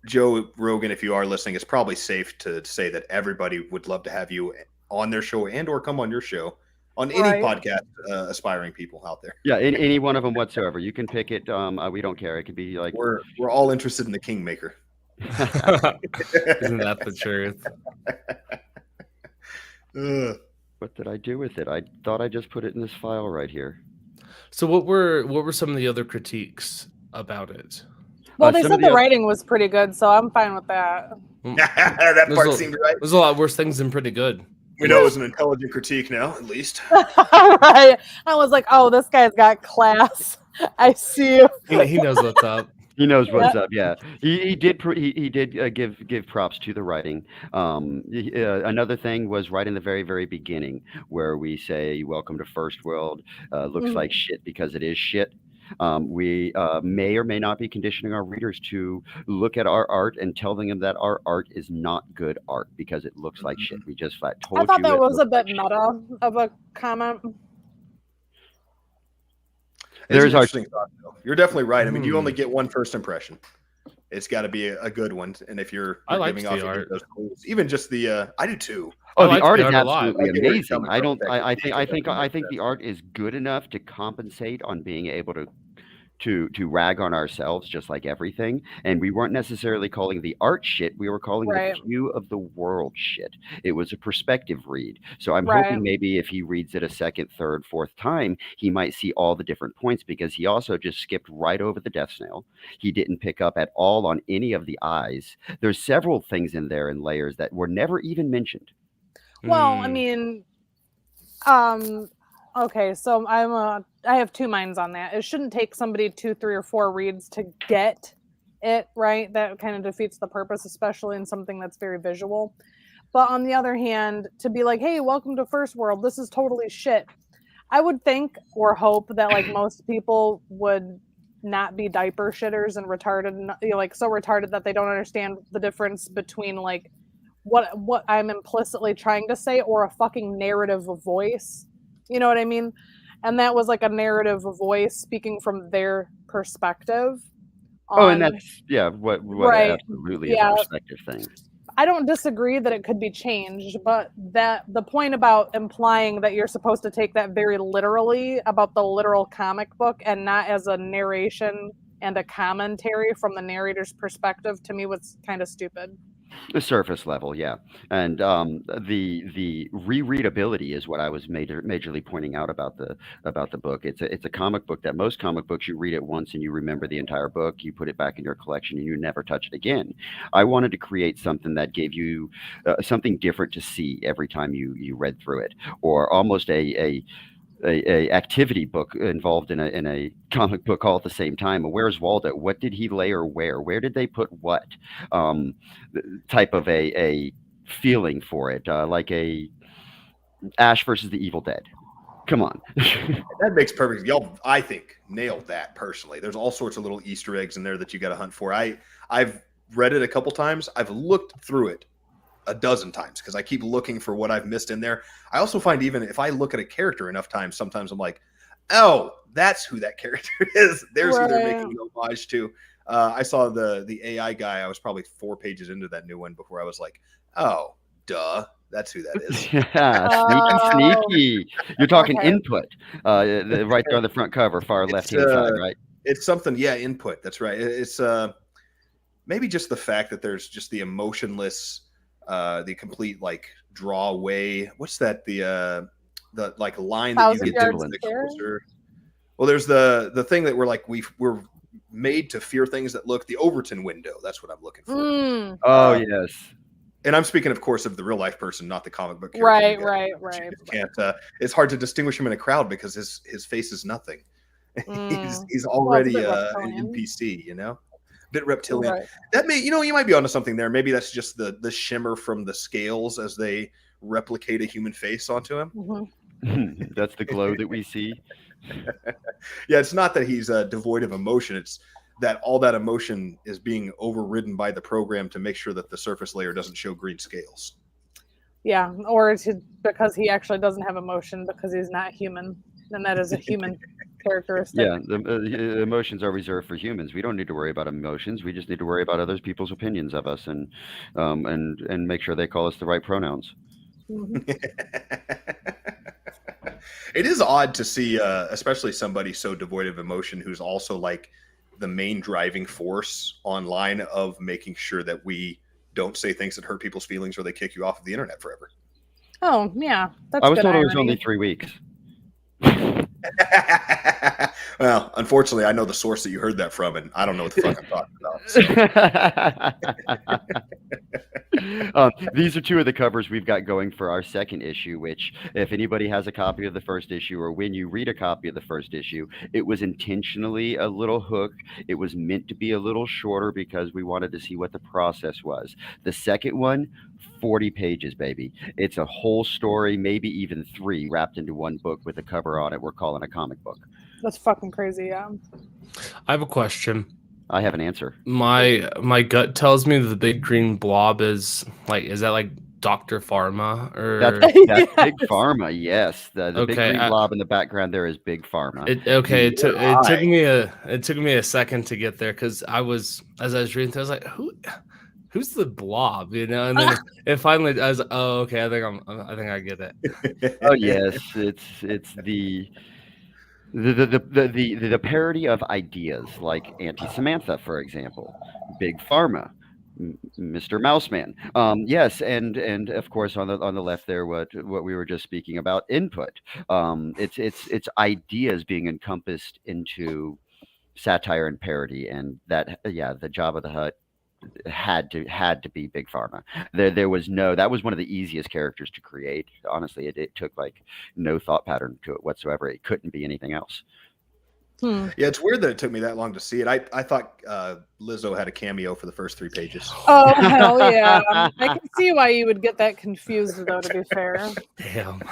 Joe Rogan, if you are listening, it's probably safe to say that everybody would love to have you on their show and or come on your show on any podcast aspiring people out there. Yeah, any one of them whatsoever. You can pick it. We don't care. It could be like We're all interested in the Kingmaker. Isn't that the truth? What did I do with it? I thought I just put it in this file right here. So what were some of the other critiques about it? Well, they some said of the the writing was pretty good, so I'm fine with that. That part seemed right. There's a lot worse things than pretty good. We know it was an intelligent critique now, at least. Right. I was like, oh, this guy's got class. I see you. He knows what's up. He knows what's up. Yeah, he did give props to the writing. Another thing was right in the very, very beginning where we say, "Welcome to First World." Looks like shit because it is shit. We may or may not be conditioning our readers to look at our art and telling them that our art is not good art because it looks like shit. We just flat told you. I thought that it was a looked bit like meta of a comment. There's an interesting thought, though. You're definitely right. I mean, you only get one first impression. It's got to be a good one. And if you're giving off those clues, even just the, I do too. Oh, I the like art the is art a lot. absolutely I get where you're amazing. coming from. I think the art is good enough to compensate on being able to rag on ourselves, just like everything. And we weren't necessarily calling the art shit. We were calling Right. the view of the world shit. It was a perspective read. So I'm Right. hoping maybe if he reads it a second, third, fourth time, he might see all the different points, because he also just skipped right over the death snail. He didn't pick up at all on any of the eyes. There's several things in there in layers that were never even mentioned. Well, I mean, okay, so I have two minds on that. It shouldn't take somebody 2, 3, or 4 reads to get it, right? That kind of defeats the purpose, especially in something that's very visual. But on the other hand, to be like, hey, welcome to First World, this is totally shit. I would think or hope that like most people would not be diaper shitters and retarded, like so retarded that they don't understand the difference between like what I'm implicitly trying to say or a fucking narrative voice. You know what I mean? And that was like a narrative voice speaking from their perspective. And that's what Right. absolutely is a perspective thing. I don't disagree that it could be changed, but that the point about implying that you're supposed to take that very literally about the literal comic book and not as a narration and a commentary from the narrator's perspective, to me was kind of stupid. The surface level, yeah. And the rereadability is what I was majorly pointing out about the book. It's a comic book that most comic books, you read it once and you remember the entire book, you put it back in your collection and you never touch it again. I wanted to create something that gave you something different to see every time you read through it, or almost a activity book involved in a comic book all at the same time. Where's Waldo? What did he layer where? Where did they put what? Type of a feeling for it, like a Ash versus the Evil Dead. Come on. That makes perfect. Y'all, I think, nailed that personally. There's all sorts of little Easter eggs in there that you got to hunt for. I've read it a couple times. I've looked through it a dozen times because I keep looking for what I've missed in there. I also find even if I look at a character enough times, sometimes I'm like, oh, that's who that character is. There's who they're making an homage to. I saw the AI guy. I was probably 4 pages into that new one before I was like, oh, duh. That's who that is. Yeah, sneaky. You're talking input. Right there on the front cover, far left-hand side, right? It's something, input. That's right. It's maybe just the fact that there's just the emotionless, the complete like draw away. What's that? The like line that you get to the closer. Well, there's the thing that we're like we're made to fear things that look the Overton window. That's what I'm looking for. Oh yes. And I'm speaking, of course, of the real life person, not the comic book Right. character. Right. Can't. It's hard to distinguish him in a crowd because his face is nothing. He's already an NPC, bit reptilian. Right. That may, you might be onto something there. Maybe that's just the shimmer from the scales as they replicate a human face onto him. Mm-hmm. That's the glow that we see. Yeah, it's not that he's devoid of emotion. It's that all that emotion is being overridden by the program to make sure that the surface layer doesn't show green scales. Yeah, or because he actually doesn't have emotion because he's not human, and that is a human characteristic. Yeah, the emotions are reserved for humans. We don't need to worry about emotions. We just need to worry about other people's opinions of us and make sure they call us the right pronouns. Mm-hmm. It is odd to see, especially somebody so devoid of emotion who's also like the main driving force online of making sure that we don't say things that hurt people's feelings or they kick you off of the internet forever. Oh, yeah. That's I was good told irony. it was only 3 weeks. Well, unfortunately, I know the source that you heard that from, and I don't know what the fuck I'm talking about. So. These are 2 of the covers we've got going for our second issue, which if anybody has a copy of the first issue or when you read a copy of the first issue, it was intentionally a little hook. It was meant to be a little shorter because we wanted to see what the process was. The second one, 40 pages, baby. It's a whole story, maybe even 3 wrapped into one book with a cover on it we're calling a comic book. That's fucking crazy, yeah. I have a question. I have an answer. My gut tells me that the big green blob is that like Dr. Pharma or that's Big Pharma? Yes, the big green blob in the background there is Big Pharma. It took me a second to get there because as I was reading, I was like, who's the blob? And then it finally I was like, oh, okay, I think I get it. Oh yes, it's the The parody of ideas like Auntie Samantha, for example, Big Pharma, Mr. Mouseman. Yes, and of course on the left there, what we were just speaking about, input. It's ideas being encompassed into satire and parody, and that yeah, the Job of the Hutt had to be Big Pharma. There was no, that was one of the easiest characters to create. Honestly, it took like no thought pattern to it whatsoever. It couldn't be anything else. Hmm. Yeah, it's weird that it took me that long to see it. I thought Lizzo had a cameo for the first 3 pages. Oh hell yeah! I can see why you would get that confused, though. To be fair, Damn.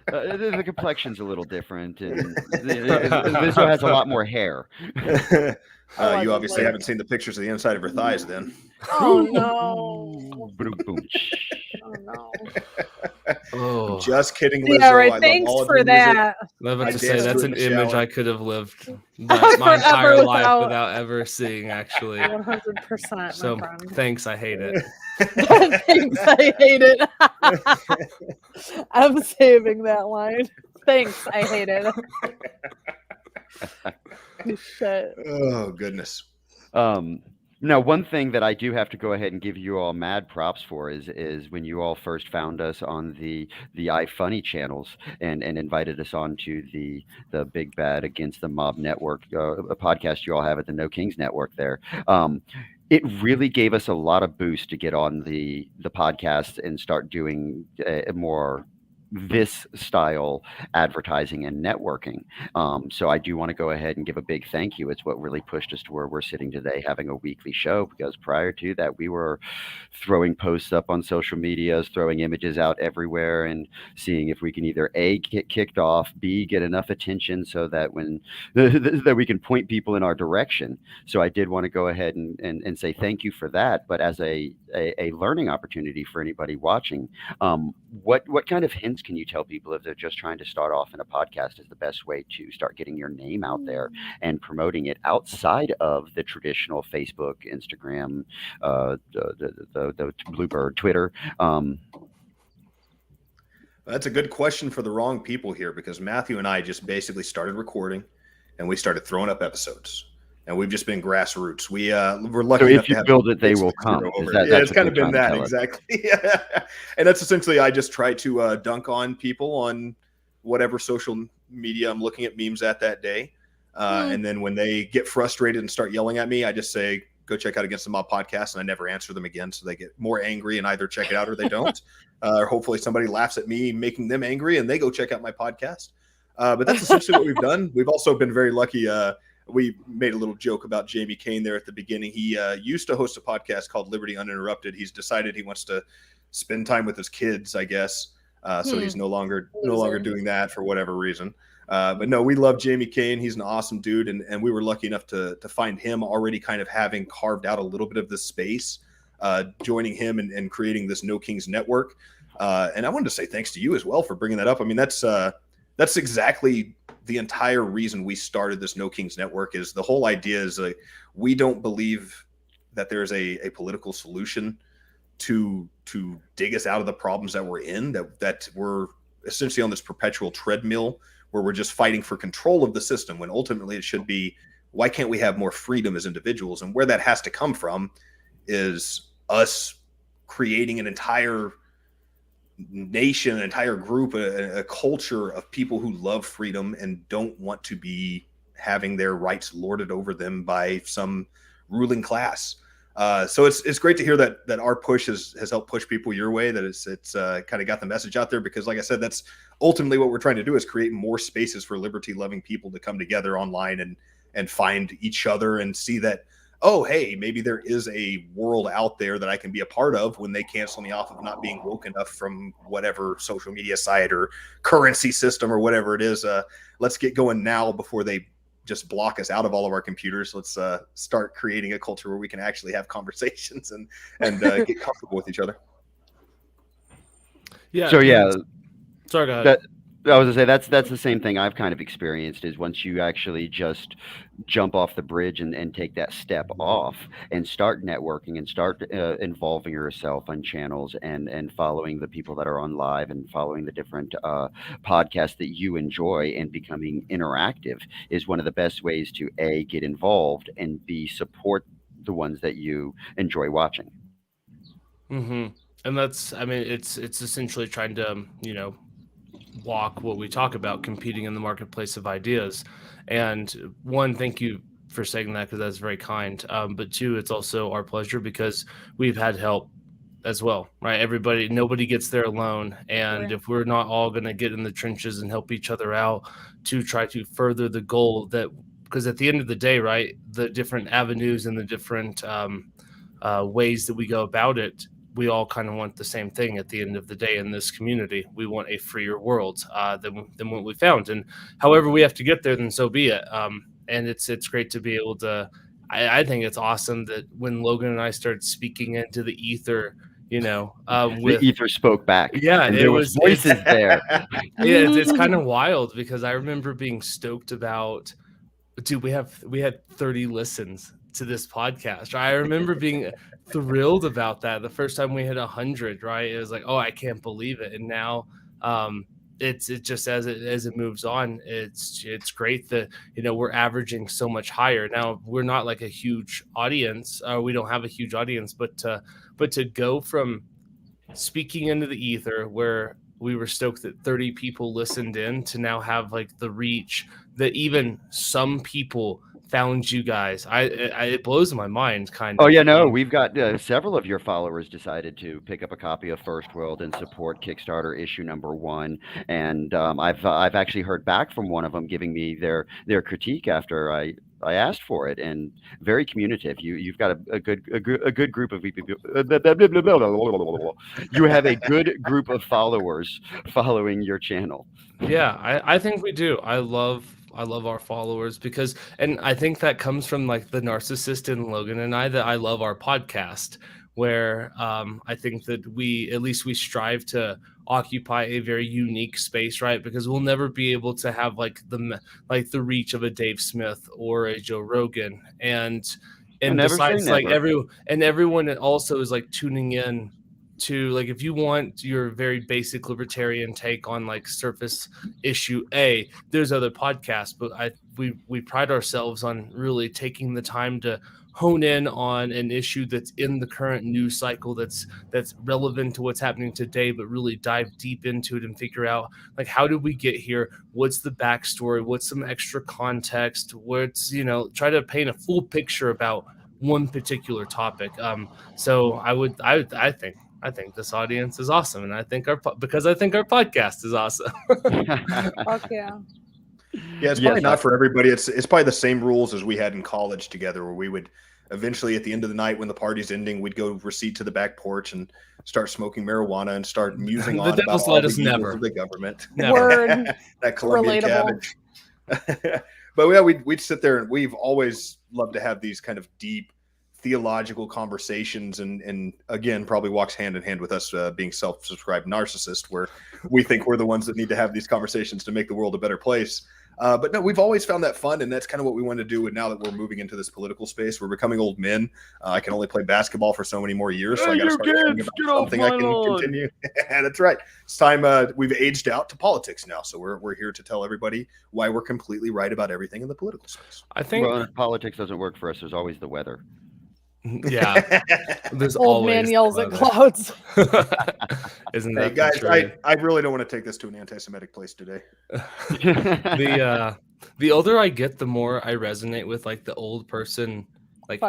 The complexion's a little different, and Lizzo has a lot more hair. You obviously haven't seen the pictures of the inside of her thighs, then. oh no! Boom, boom. Oh no! Oh, Just kidding, Lizzo. Yeah, right. I love Thanks all of for your music. that. I'm about I to say danced that's through an in the image shower. I could have lived my entire Forever life without- without ever seeing. Actually, 100%, so my friend. thanks. I hate it. Thanks, I hate it. I'm saving that line. Thanks, I hate it. Shit. Oh, goodness. Now, one thing that I do have to go ahead and give you all mad props for is when you all first found us on the iFunny channels and invited us on to the Big Bad Against the Mob Network, a podcast you all have at the No Kings Network there. It really gave us a lot of boost to get on the podcast and start doing more this style advertising and networking. So I do want to go ahead and give a big thank you. It's what really pushed us to where we're sitting today, having a weekly show, because prior to that, we were throwing posts up on social medias, throwing images out everywhere, and seeing if we can either A, get kicked off, B, get enough attention so that when that we can point people in our direction. So I did want to go ahead and say thank you for that. But as a learning opportunity for anybody watching, what kind of hints can you tell people if they're just trying to start off in a podcast is the best way to start getting your name out there and promoting it outside of the traditional Facebook, Instagram, the Bluebird, Twitter? That's a good question for the wrong people here, because Matthew and I just basically started recording and we started throwing up episodes. And we've just been grassroots. We're lucky. So enough if you to have build it, they will come. yeah, it's kind of been that, exactly. And that's essentially, I just try to dunk on people on whatever social media I'm looking at memes at that day. And then when they get frustrated and start yelling at me, I just say, go check out Against the Mob podcast. And I never answer them again. So they get more angry and either check it out or they don't. Or hopefully somebody laughs at me, making them angry, and they go check out my podcast. But that's essentially what we've done. We've also been very lucky. We made a little joke about Jamie Kane there at the beginning. He used to host a podcast called Liberty Uninterrupted. He's decided he wants to spend time with his kids, I guess. So he's no longer doing that for whatever reason. But no, we love Jamie Kane. He's an awesome dude. And we were lucky enough to find him already kind of having carved out a little bit of this space, joining him and creating this No Kings network. And I wanted to say thanks to you as well for bringing that up. I mean, that's exactly the entire reason we started this No Kings network. Is the whole idea is we don't believe that there's a political solution to dig us out of the problems that we're in, that we're essentially on this perpetual treadmill where we're just fighting for control of the system, when ultimately it should be, why can't we have more freedom as individuals? And where that has to come from is us creating an entire nation, an entire group, a culture of people who love freedom and don't want to be having their rights lorded over them by some ruling class. So it's great to hear that our push has helped push people your way, that it's kind of got the message out there, because like I said, that's ultimately what we're trying to do, is create more spaces for liberty loving people to come together online and find each other and see that, oh, hey, maybe there is a world out there that I can be a part of when they cancel me off of not being woke enough from whatever social media site or currency system or whatever it is. Let's get going now before they just block us out of all of our computers. Let's start creating a culture where we can actually have conversations and get comfortable with each other. Yeah. So yeah, Sorry, go ahead. I was gonna say that's the same thing I've kind of experienced is once you actually just jump off the bridge and take that step off and start networking and start involving yourself on channels and following the people that are on live and following the different podcasts that you enjoy and becoming interactive is one of the best ways to A, get involved, and B, support the ones that you enjoy watching. Mm-hmm. And that's, I mean, it's essentially trying to, walk what we talk about, competing in the marketplace of ideas. And one, thank you for saying that because that's very kind. But two, it's also our pleasure because we've had help as well, right? Nobody gets there alone. And if we're not all going to get in the trenches and help each other out to try to further the goal that, because at the end of the day, right, the different avenues and the different ways that we go about it, we all kind of want the same thing at the end of the day in this community. We want a freer world than what we found. And however we have to get there, then so be it. And it's great to be able to, I think it's awesome that when Logan and I started speaking into the ether, The ether spoke back. Yeah, and there was voices there. It's kind of wild because I remember being stoked about, dude, we had 30 listens to this podcast. I remember being thrilled about that the first time we hit 100, right? It was like, oh, I can't believe it. And now it's just as it moves on, it's great that we're averaging so much higher. Now we're not like a huge audience, we don't have a huge audience, but to go from speaking into the ether where we were stoked that 30 people listened in to now have like the reach that even some people found you guys. It blows my mind kind of. Oh yeah, no, we've got several of your followers decided to pick up a copy of First World and support Kickstarter issue #1, and I've actually heard back from one of them giving me their critique after I asked for it, and very communicative. You've got a good group of people. You have a good group of followers following your channel. Yeah, I think we do. I love our followers because, and I think that comes from like the narcissist in Logan and I, that I love our podcast, where I think that we strive to occupy a very unique space, right? Because we'll never be able to have like the reach of a Dave Smith or a Joe Rogan, and besides like everyone also is like tuning in to, like, if you want your very basic libertarian take on like surface issue A, there's other podcasts, but we pride ourselves on really taking the time to hone in on an issue that's in the current news cycle that's relevant to what's happening today, but really dive deep into it and figure out like, how did we get here? What's the backstory? What's some extra context? What's, try to paint a full picture about one particular topic. So I think this audience is awesome, and I think our podcast is awesome. Fuck yeah. Yeah, it's probably not for everybody. It's probably the same rules as we had in college together, where we would eventually, at the end of the night when the party's ending, we'd go recede to the back porch and start smoking marijuana and start musing on about all the evils of the government. Word. That Colombian Relatable. cabbage. But yeah, we'd sit there, and we've always loved to have these kind of deep theological conversations, and again, probably walks hand in hand with us being self-subscribed narcissist, where we think we're the ones that need to have these conversations to make the world a better place. But no, we've always found that fun, and that's kind of what we want to do. And now that we're moving into this political space, we're becoming old men. I can only play basketball for so many more years, so I got to start thinking about something I can continue. That's right. It's time. We've aged out to politics now, so we're here to tell everybody why we're completely right about everything in the political space. I think if politics doesn't work for us, there's always the weather. Yeah, there's Old man yells at clouds. Isn't that guys? I really don't want to take this to an anti-Semitic place today. The older I get, the more I resonate with like the old person, like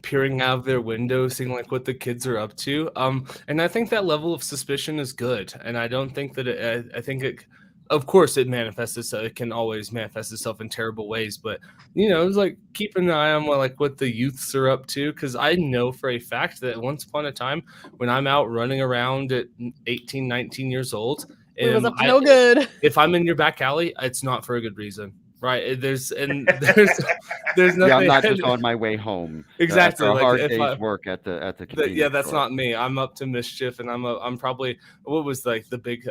peering out of their window, seeing like what the kids are up to. And I think that level of suspicion is good, and I don't think that I think it. Of course, it manifests itself. It can always manifest itself in terrible ways, but it's like keep an eye on what the youths are up to, because I know for a fact that once upon a time, when I'm out running around at 18, 19 years old, it was up to no good. If I'm in your back alley, it's not for a good reason. Right. There's nothing. Yeah, I'm not just on my way home. Exactly. After a Like hard if day's work at the convenience yeah, that's store. not me. I'm up to mischief, and I'm probably what was like the big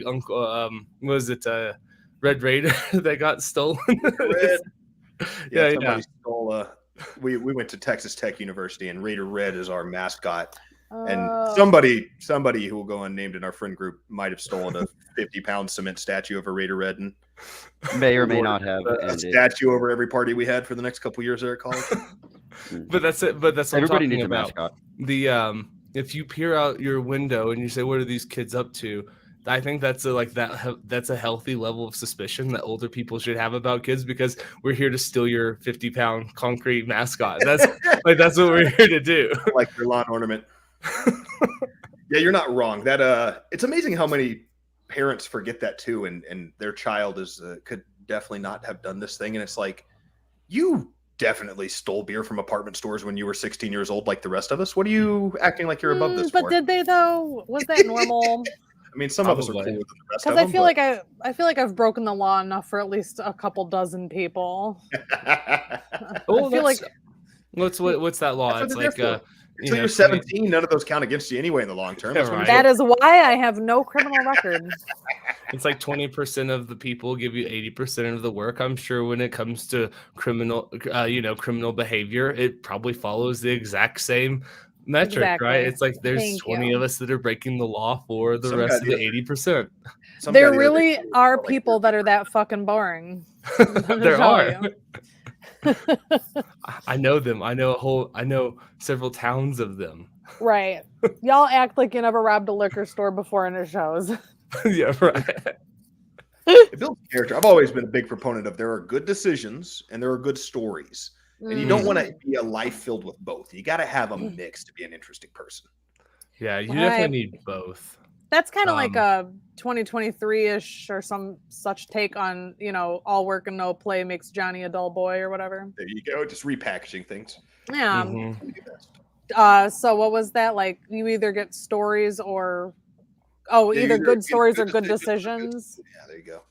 uncle what was it Red Raider that got stolen? Red. Yeah, somebody stole we went to Texas Tech University, and Raider Red is our mascot. And somebody who will go unnamed in our friend group might have stolen a 50-pound cement statue of a Raider Red, and may or may not have a statue over every party we had for the next couple years there at college. But that's it. But that's what everybody I'm needs talking a about. mascot. If you peer out your window and you say, "What are these kids up to?" I think that's a healthy level of suspicion that older people should have about kids, because we're here to steal your 50-pound concrete mascot. That's that's what we're here to do. Like your lawn ornament. Yeah, you're not wrong. That it's amazing how many parents forget that too, and their child is could definitely not have done this thing, and it's like, you definitely stole beer from apartment stores when you were 16 years old, like the rest of us. What are you acting like you're above this but for? did they though? Was that normal? I mean, some of us are cooler than the rest of Because them. I feel like I've broken the law enough for at least a couple dozen people. Oh, I feel like what's that law? That's It's what like they're until you're 17, none of those count against you anyway in the long term. Yeah, right. that is why I have no criminal record. It's like 20% of the people give you 80% of the work. I'm sure when it comes to criminal behavior, it probably follows the exact same metric, Exactly. right? It's like there's Thank 20 you. of us that are breaking the law for the Some rest guy of the the 80%. There really are people that are that fucking boring. There are. I know them. I know several towns of them. Right. Y'all act like you never robbed a liquor store before in your shows. Yeah, right. It builds character. I've always been a big proponent of there are good decisions and there are good stories. And you don't want to be a life filled with both. You got to have a mix to be an interesting person. Yeah, you definitely need both. That's kind of like a 2023-ish or some such take on, all work and no play makes Johnny a dull boy or whatever. There you go. Just repackaging things. Yeah. Mm-hmm. So what was that? Like, you either get stories or either good stories or good decisions. Yeah, there you go.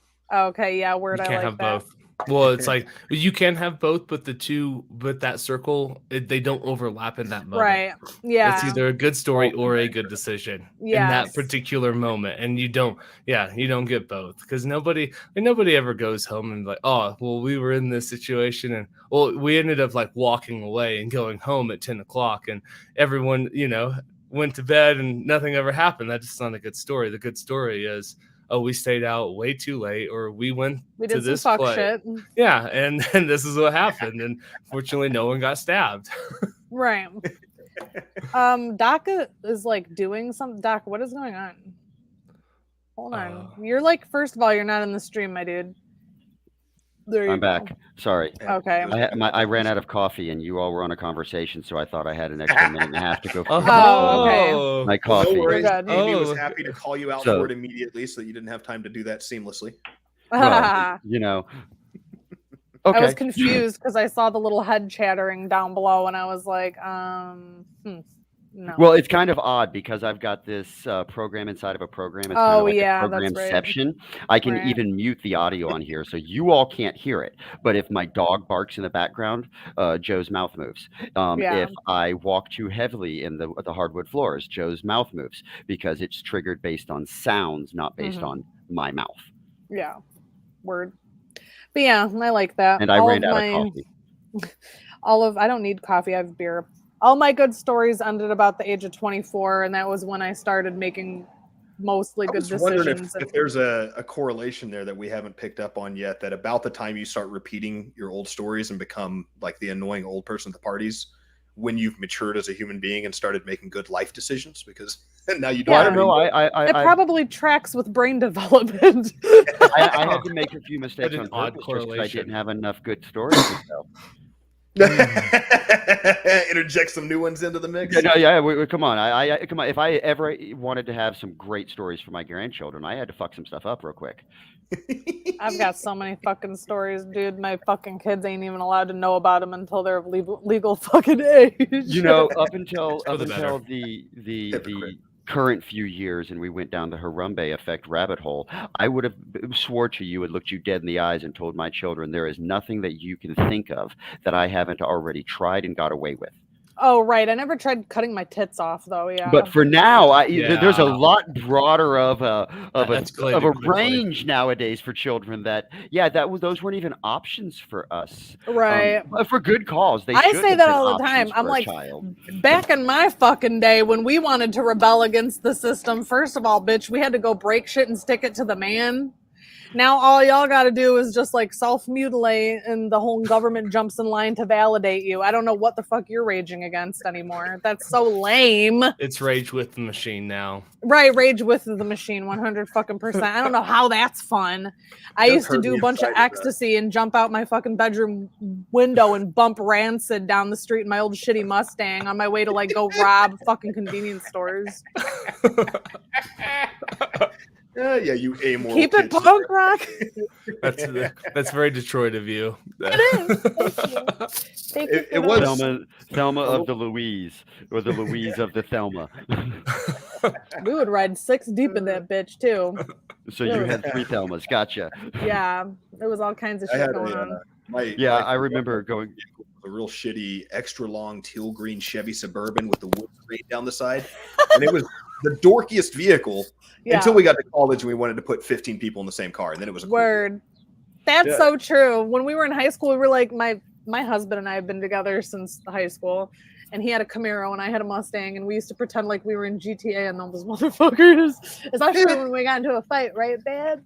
Okay, yeah, word. You I can't like have that. both. Well, it's like you can have both, but that circle, they don't overlap in that moment. Right. Yeah. It's either a good story or a good decision in that particular moment, and you don't get both, because nobody ever goes home and like, oh, well, we were in this situation, and we ended up like walking away and going home at 10 o'clock, and everyone went to bed and nothing ever happened. That's just not a good story. The good story is, oh, we stayed out way too late, or we did to this some fuck play. shit. Yeah, and this is what happened, and fortunately, no one got stabbed. Right. Doc is like doing something. Doc, what is going on? Hold on. You're like, first of all, you're not in the stream, my dude. There you I'm go. back. Sorry. Okay. I ran out of coffee, and you all were on a conversation, so I thought I had an extra minute and a half to go. Okay. My coffee. No worries. You're good. Amy was happy to call you out for it immediately, so that you didn't have time to do that seamlessly. Well, Okay. I was confused because I saw the little head chattering down below, and I was like, no. Well, it's kind of odd because I've got this program inside of a program. It's kind of like a programception. I can even mute the audio on here, so you all can't hear it. But if my dog barks in the background, Joe's mouth moves. If I walk too heavily in the hardwood floors, Joe's mouth moves, because it's triggered based on sounds, not based on my mouth. Yeah, word. But yeah, I like that. And I ran out of coffee. I don't need coffee. I have beer. All my good stories ended about the age of 24, and that was when I started making mostly good decisions. I was wondering if there's a correlation there that we haven't picked up on yet, that about the time you start repeating your old stories and become like the annoying old person at the parties, when you've matured as a human being and started making good life decisions, because now you don't. I don't know. It probably tracks with brain development. I had to make a few mistakes on purpose because I didn't have enough good stories to tell. Interject some new ones into the mix. Come on. Come on. If I ever wanted to have some great stories for my grandchildren, I had to fuck some stuff up real quick. I've got so many fucking stories, dude. My fucking kids ain't even allowed to know about them until they're of legal fucking age. Up until the current few years and we went down the Harambe effect rabbit hole, I would have swore to you and looked you dead in the eyes and told my children there is nothing that you can think of that I haven't already tried and got away with. Oh, right. I never tried cutting my tits off, though. Yeah. But for now, Yeah. there's a lot broader of a escalated quickly. range nowadays for children. Those weren't even options for us. Right. For good cause. I should say have that been all the time. options I'm for a like, child. back in my fucking day when we wanted to rebel against the system, first of all, bitch, we had to go break shit and stick it to the man. Now all y'all got to do is just like self-mutilate and the whole government jumps in line to validate you. I don't know what the fuck you're raging against anymore. That's so lame. It's rage with the machine now. Right, rage with the machine, 100%. I don't know how that's fun. I Does used to hurt do me a bunch of inside of that. ecstasy and jump out my fucking bedroom window and bump Rancid down the street in my old shitty Mustang on my way to like go rob fucking convenience stores. Yeah, you amoral. Keep it kids. punk rock. That's very Detroit of you. It is. Thank you. Thank you It for was- that. Thelma of the Louise, or the Louise of the Thelma. We would ride 6 deep in that bitch too. So you had 3 Thelmas. Gotcha. Yeah, there was all kinds of I shit had going on. I remember going. a real shitty, extra long teal green Chevy Suburban with the wood grain down the side, and it was the dorkiest vehicle until we got to college and we wanted to put 15 people in the same car, and then it was a cool Word. That's Yeah. so true. When we were in high school, we were like, my husband and I have been together since high school, and he had a Camaro and I had a Mustang, and we used to pretend like we were in GTA and those motherfuckers, especially when we got into a fight, right, Dad?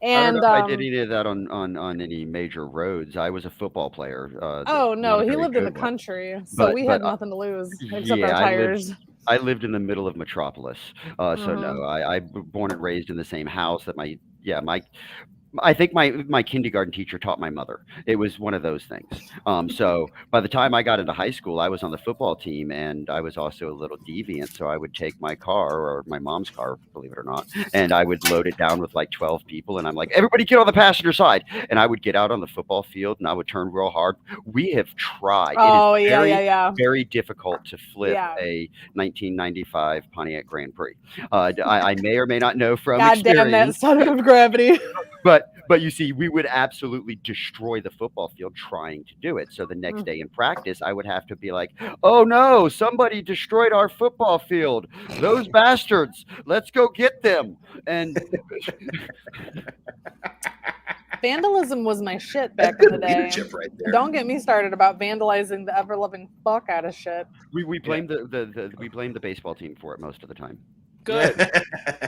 I And don't know if I did any of that on any major roads. I was a football player. oh no, not a he very lived in the good one. country, so But- we had but, nothing to lose except yeah, our tires. I lived in the middle of Metropolis, so no, I born and raised in the same house that I think my kindergarten teacher taught my mother. It was one of those things. So by the time I got into high school, I was on the football team, and I was also a little deviant. So I would take my car, or my mom's car, believe it or not, and I would load it down with like 12 people, and I'm like, everybody get on the passenger side, and I would get out on the football field, and I would turn real hard. We have tried. Oh, it is yeah, very, yeah, yeah. very difficult to flip Yeah. a 1995 Pontiac Grand Prix. I may or may not know from God damn that experience. center of gravity. But you see, we would absolutely destroy the football field trying to do it. So the next day in practice, I would have to be like, oh no, somebody destroyed our football field. Those bastards, let's go get them. And Vandalism was my shit back in the day. leadership right there. Don't get me started about vandalizing the ever-loving fuck out of shit. we blame we blame the baseball team for it most of the the Good.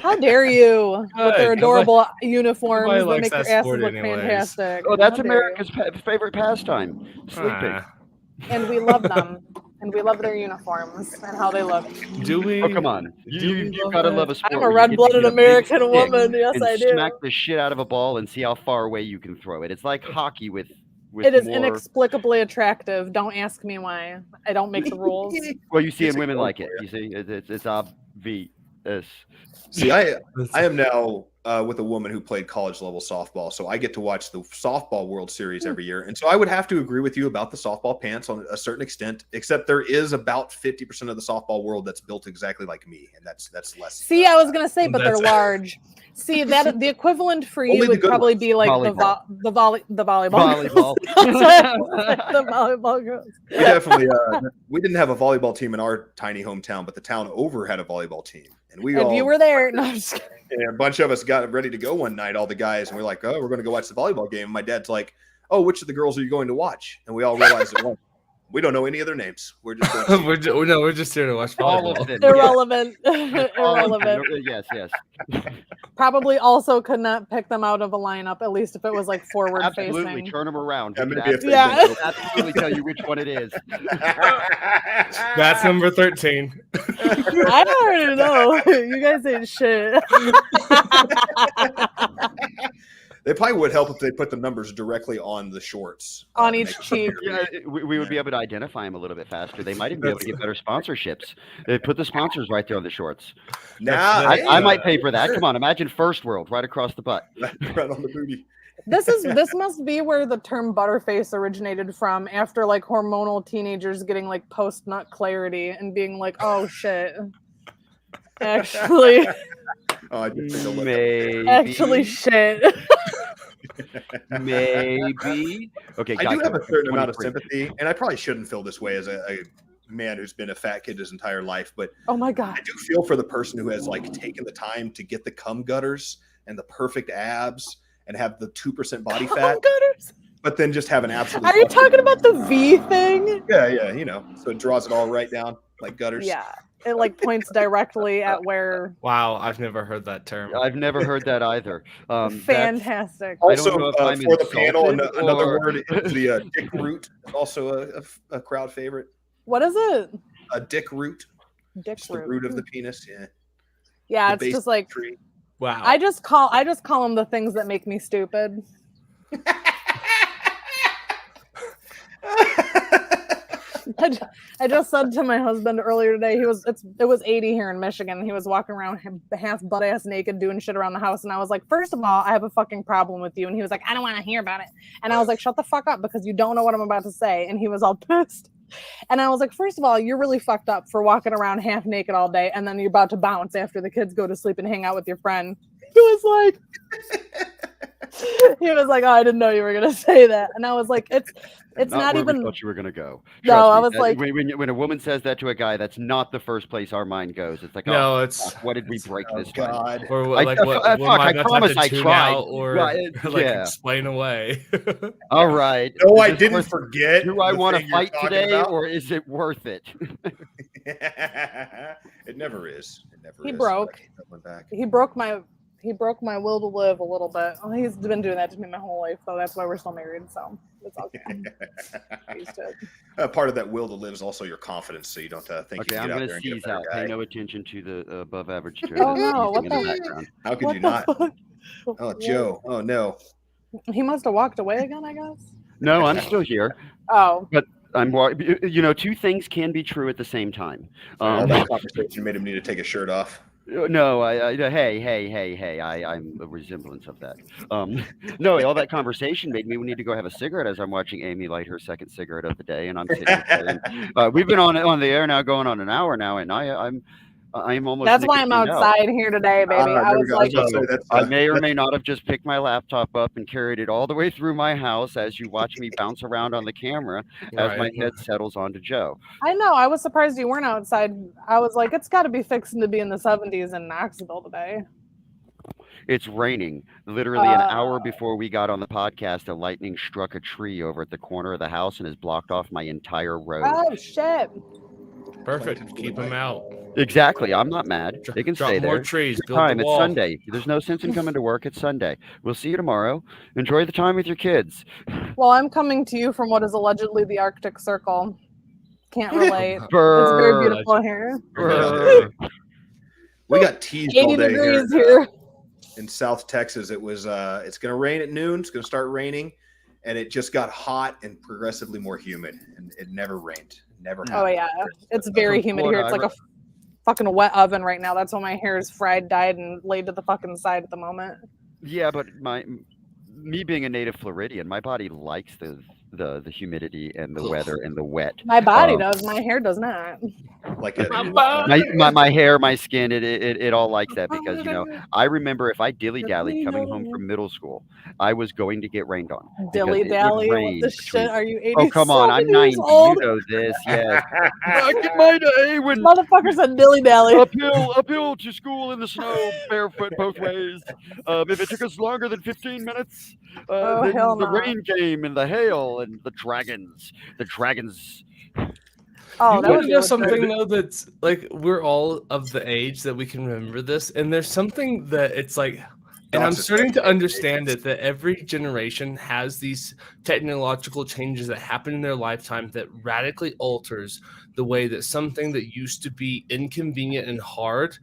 How dare you with their Good. adorable uniforms nobody that likes make that their asses sport look anyways. fantastic. Oh, that's How dare you. America's favorite pastime, sleeping. Ah, And we love them. And we love their uniforms and how they look. do we? Oh, come on. You gotta love a sport. I'm a where you get to red-blooded get a big American stick woman. Yes, and I do. smack the shit out of a ball and see how far away you can throw it. It's like hockey with It is more. inexplicably attractive. Don't ask me why. I don't make the rules. Well, you see, It's and a women goal like it. for You see, it's obvious. See, I am now with a woman who played college level softball, so I get to watch the softball World Series every year. And so I would have to agree with you about the softball pants on a certain extent, except there is about 50% of the softball world that's built exactly like me, and that's less. See, I was gonna say, but they're That's- large. See, that the equivalent for Only you the would good probably ones. be like Volleyball. the volleyball. Volleyball. The volleyball girls. We definitely we didn't have a volleyball team in our tiny hometown, but the town over had a volleyball team, and we If all you were there, no, I'm just kidding. and a bunch of us got ready to go one night, all the guys, and we're like, oh, we're going to go watch the volleyball game. And my dad's like, oh, which of the girls are you going to watch? And we all realized that we don't know any of their names. We're just going to see we're just here to watch All of volleyball. them. Irrelevant. All of them. Irrelevant. Yes. Probably also could not pick them out of a lineup, at least if it was like forward Absolutely. facing. Turn them around. Yeah, We could maybe if they Yeah. went absolutely tell you which one it is. That's number 13. I already know. You guys ain't shit. They probably would help if they put the numbers directly on the shorts. On to each make it cheek. clear. Yeah, we would be able to identify them a little bit faster. They might even be able to get better sponsorships. They put the sponsors right there on the shorts. Now, I might pay for that. Come on, imagine First World right across the butt. right on the booty. This must be where the term butterface originated from, after like hormonal teenagers getting like post nut clarity and being like, oh shit. Actually, Oh, I did take a look. Maybe. actually, shit. Maybe. Okay, I do have a certain amount of 23. sympathy, and I probably shouldn't feel this way as a man who's been a fat kid his entire life, but Oh my god. I do feel for the person who has like taken the time to get the cum gutters and the perfect abs and have the 2% body fat, Gutters. but then just have an absolute. Are you talking about the V thing? Yeah, you know, so it draws it all right down like gutters. Yeah. It like points directly at where. Wow, I've never heard that term. I've never heard that either. That's- Fantastic. I don't Also, know if I'm for the panel, insulted another or- word is the dick root, also a crowd favorite. What is it? A dick root, Dick just the root. root of the penis. Yeah, Yeah, the it's base just of the like tree. Wow. I just call them the things that make me stupid. I just said to my husband earlier today, it was 80 here in Michigan. He was walking around half butt ass naked doing shit around the house. And I was like, first of all, I have a fucking problem with you. And he was like, I don't want to hear about it. And I was like, shut the fuck up because you don't know what I'm about to say. And he was all pissed. And I was like, first of all, you're really fucked up for walking around half naked all day. And then you're about to bounce after the kids go to sleep and hang out with your friend. He was like, oh, I didn't know you were going to say that. And I was like, it's not where even. we thought you were gonna go. No, Trust I me, was that- like- when a woman says that to a guy, that's not the first place our mind goes. It's like, No, oh, it's- fuck, what did we break Oh this time? God! Or I- like fuck, what I am I about to have promise to I tune tried. out or Well, like yeah. explain away? All right. No, Is I this didn't worth- forget. Do I the want to thing you're fight talking today, about. or is it worth it? It never is. It never He is. broke. That went back. He broke my will to live a little bit. Well, he's been doing that to me my whole life, so that's why we're still married. So it's all good. Used to it. Part of that will to live is also your confidence, so you don't think Okay, you I'm can get out gonna there and get a seize better out. guy. Pay no attention to the above average to Oh, no, what in the the- background. How could What you the not? fuck? Oh, Joe. Oh no. He must have walked away again, I guess. No, I'm still here. Oh, Two things can be true at the same time. All that conversation made him need to take his shirt off. No, hey, I'm a resemblance of that. No, all that conversation made me need to go have a cigarette as I'm watching Amy light her second cigarette of the day, and I'm sitting there. And, we've been on the air now, going on an hour now, and I'm almost. that's why I'm nicotined out. outside here today, baby. I there we was go. like, was about to say, that's, I may or may not have just picked my laptop up and carried it all the way through my house as you watch me bounce around on the camera as my head settles onto Joe. I know. I was surprised you weren't outside. I was like, it's got to be fixing to be in the 70s in Knoxville today. It's raining. Literally an hour before we got on the podcast, a lightning struck a tree over at the corner of the house and has blocked off my entire road. Oh shit! Perfect. Keep them out. Exactly. I'm not mad. They can Drop stay more there. trees. It's Build time. the It's wall. Sunday. There's no sense in coming to work. It's Sunday. We'll see you tomorrow. Enjoy the time with your kids. Well, I'm coming to you from what is allegedly the Arctic Circle. Can't relate. It's Brr. very beautiful here. Brr. we got teased 80 all day degrees here here. in South Texas. It was it's going to rain at noon. It's going to start raining, and it just got hot and progressively more humid, and it never rained. Never happened. Oh yeah, it's very From humid here. It's Florida, like a fucking wet oven right now. That's why my hair is fried, dyed, and laid to the fucking side at the moment. Yeah, but me being a native Floridian, my body likes the humidity and the weather and the wet. My body does. My hair does not. Like My hair, my skin, it all likes that because I remember if I dilly dallied coming home from middle school, I was going to get rained on. because Dilly it would dally. rain What the between- shit? Are you 80? Oh come on, I'm 90. Old? You know this, yes. Back in my day when Motherfucker said dilly dally. uphill to school in the snow, barefoot both ways. If it took us longer than 15 minutes, then hell the no. rain came and the hail and the dragons. Oh, You that want was to know good. something though that's like we're all of the age that we can remember this, and there's something that it's like, and I'm starting to understand it that every generation has these technological changes that happen in their lifetime that radically alters the way that something that used to be inconvenient and hard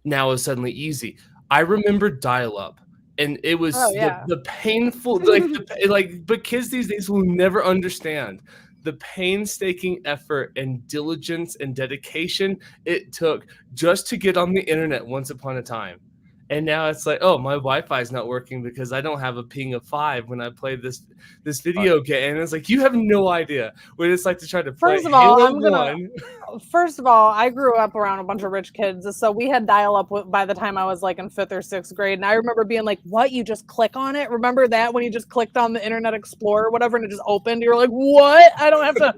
now is suddenly easy. I remember dial-up. And it was the painful, but kids these days will never understand the painstaking effort and diligence and dedication it took just to get on the internet once upon a time. And now it's like, oh, my Wi-Fi is not working because I don't have a ping of 5 when I play this video game. And it's like, you have no idea what it's like to try to play First of all, Halo 1. First of all, I grew up around a bunch of rich kids, so we had dial-up by the time I was like in 5th or 6th grade, and I remember being like, "What? You just click on it?" Remember that when you just clicked on the Internet Explorer or whatever, and it just opened? You're like, "What? I don't have to."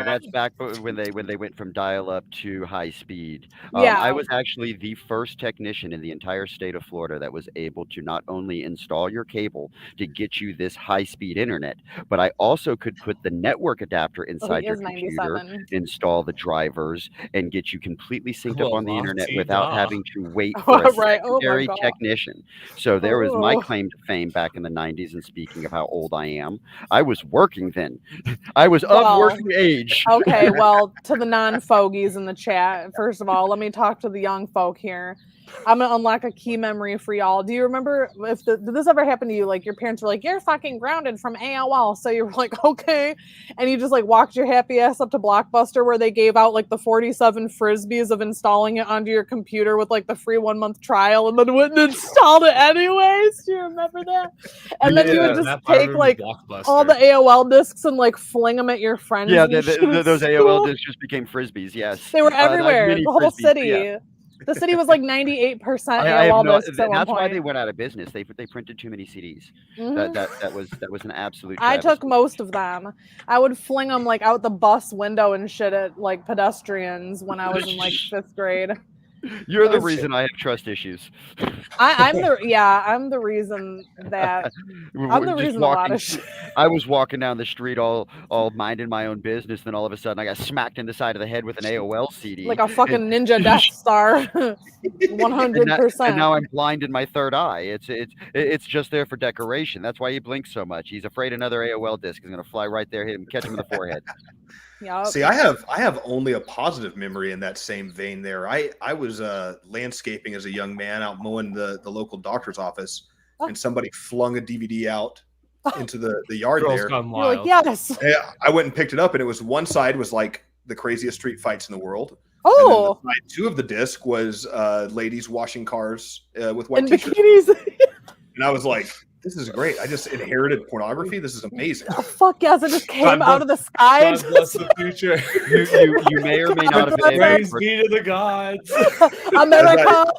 That's back when they went from dial-up to high speed. Yeah. I was actually the first technician in the entire state of Florida that was able to not only install your cable to get you this high-speed internet, but I also could put the network adapter inside your computer, install the drivers, and get you completely synced up on the internet without having to wait for a secondary technician. So there was my claim to fame back in the 90s. And speaking of how old I am, I was working then. I was of working age. Okay, well, to the non-fogies in the chat, first of all, let me talk to the young folk here. I'm gonna unlock a key memory for y'all. Do you remember did this ever happen to you? Like your parents were like, "You're fucking grounded from AOL," so you were like, "Okay," and you just like walked your happy ass up to Blockbuster where they gave out like the 47 frisbees of installing it onto your computer with like the free 1-month trial, and then went and installed it anyways. Do you remember that? And then you would just take like all the AOL discs and like fling them at your friends. Yeah, those AOL discs just became frisbees. Yes, they were everywhere. The whole city. Yeah. The city was like 98% AOL discs at one That's point. why they went out of business. They printed too many CDs. That was an absolute. I took most of them. I would fling them like out the bus window and shit at like pedestrians when I was in like 5th grade. You're the reason I have trust issues. I'm the reason that I'm the reason a lot of shit. I was walking down the street all minding my own business, then all of a sudden I got smacked in the side of the head with an AOL CD. Like a fucking ninja Death Star. 100%. And now I'm blind in my third eye. It's just there for decoration. That's why he blinks so much. He's afraid another AOL disc is gonna fly right there, hit him, catch him in the forehead. Yep. See, I have only a positive memory in that same vein there. I was landscaping as a young man out mowing the local doctor's office, and somebody flung a DVD out into the yard there. You're like, yes. Yeah, I went and picked it up, and it was one side was like the craziest street fights in the world. Oh. And then side 2 of the disc was ladies washing cars with white t-shirts. Bikinis. And I was like, this is great. I just inherited pornography. This is amazing. Oh, fuck yes, it just came out of the sky. God bless the future. You may or may not have been Praise be to the gods. America.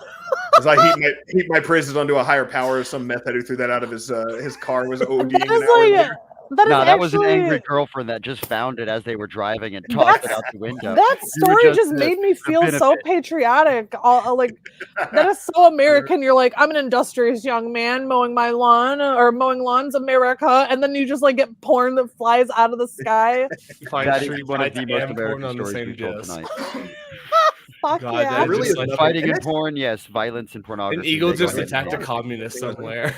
As I heap my praises onto a higher power, some meth head who threw that out of his car was ODing an hour later. That was an angry girlfriend that just found it as they were driving and tossed it out the window. That story just made me feel so patriotic. Like that is so American. You're like, I'm an industrious young man mowing my lawn or mowing lawns, America, and then you just like get porn that flies out of the sky. That is one of the most American stories we told tonight. Fuck God, yeah. that Really just, is like, Fighting in porn, yes. Violence and pornography. An eagle just attacked a communist somewhere.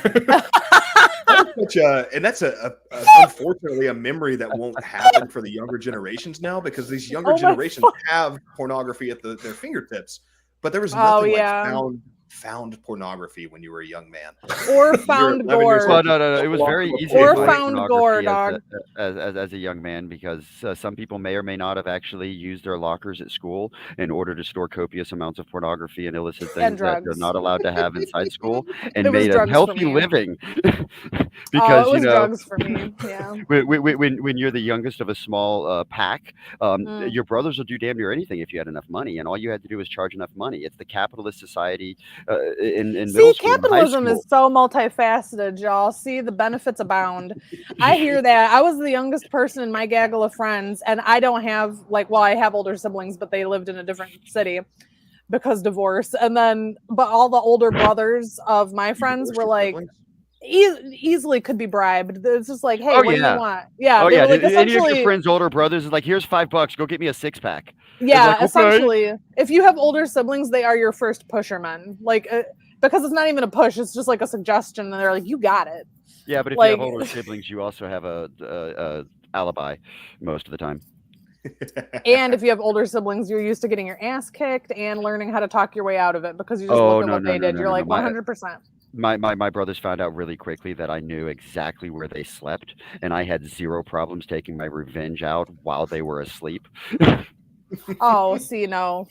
And that's unfortunately a memory that won't happen for the younger generations now, because these younger generations have pornography at their fingertips, but there was nothing like found pornography when you were a young man, or found gore. Well, no. It was very easy. Or to found gore, dog. As a young man, because some people may or may not have actually used their lockers at school in order to store copious amounts of pornography and illicit things that they're not allowed to have inside school, and made a healthy living. Because it was drugs for me. Yeah. When you're the youngest of a small pack, your brothers will do damn near anything if you had enough money, and all you had to do was charge enough money. It's the capitalist society. In middle school, capitalism is so multifaceted, y'all. See, the benefits abound. I hear that. I was the youngest person in my gaggle of friends, and I don't have I have older siblings, but they lived in a different city because divorce. But all the older brothers of my friends were like, easily could be bribed. It's just like, hey, what do you want? Yeah. Oh, yeah. Like, any of your friends' older brothers is like, here's $5. Go get me a 6-pack. Yeah. Like, okay. Essentially, if you have older siblings, they are your first pushermen. Because it's not even a push. It's just like a suggestion. And they're like, you got it. Yeah. But if you have older siblings, you also have a alibi most of the time. And if you have older siblings, you're used to getting your ass kicked and learning how to talk your way out of it because you just look at what they did. You're like 100%. My brothers found out really quickly that I knew exactly where they slept, and I had zero problems taking my revenge out while they were asleep. Oh, see, no.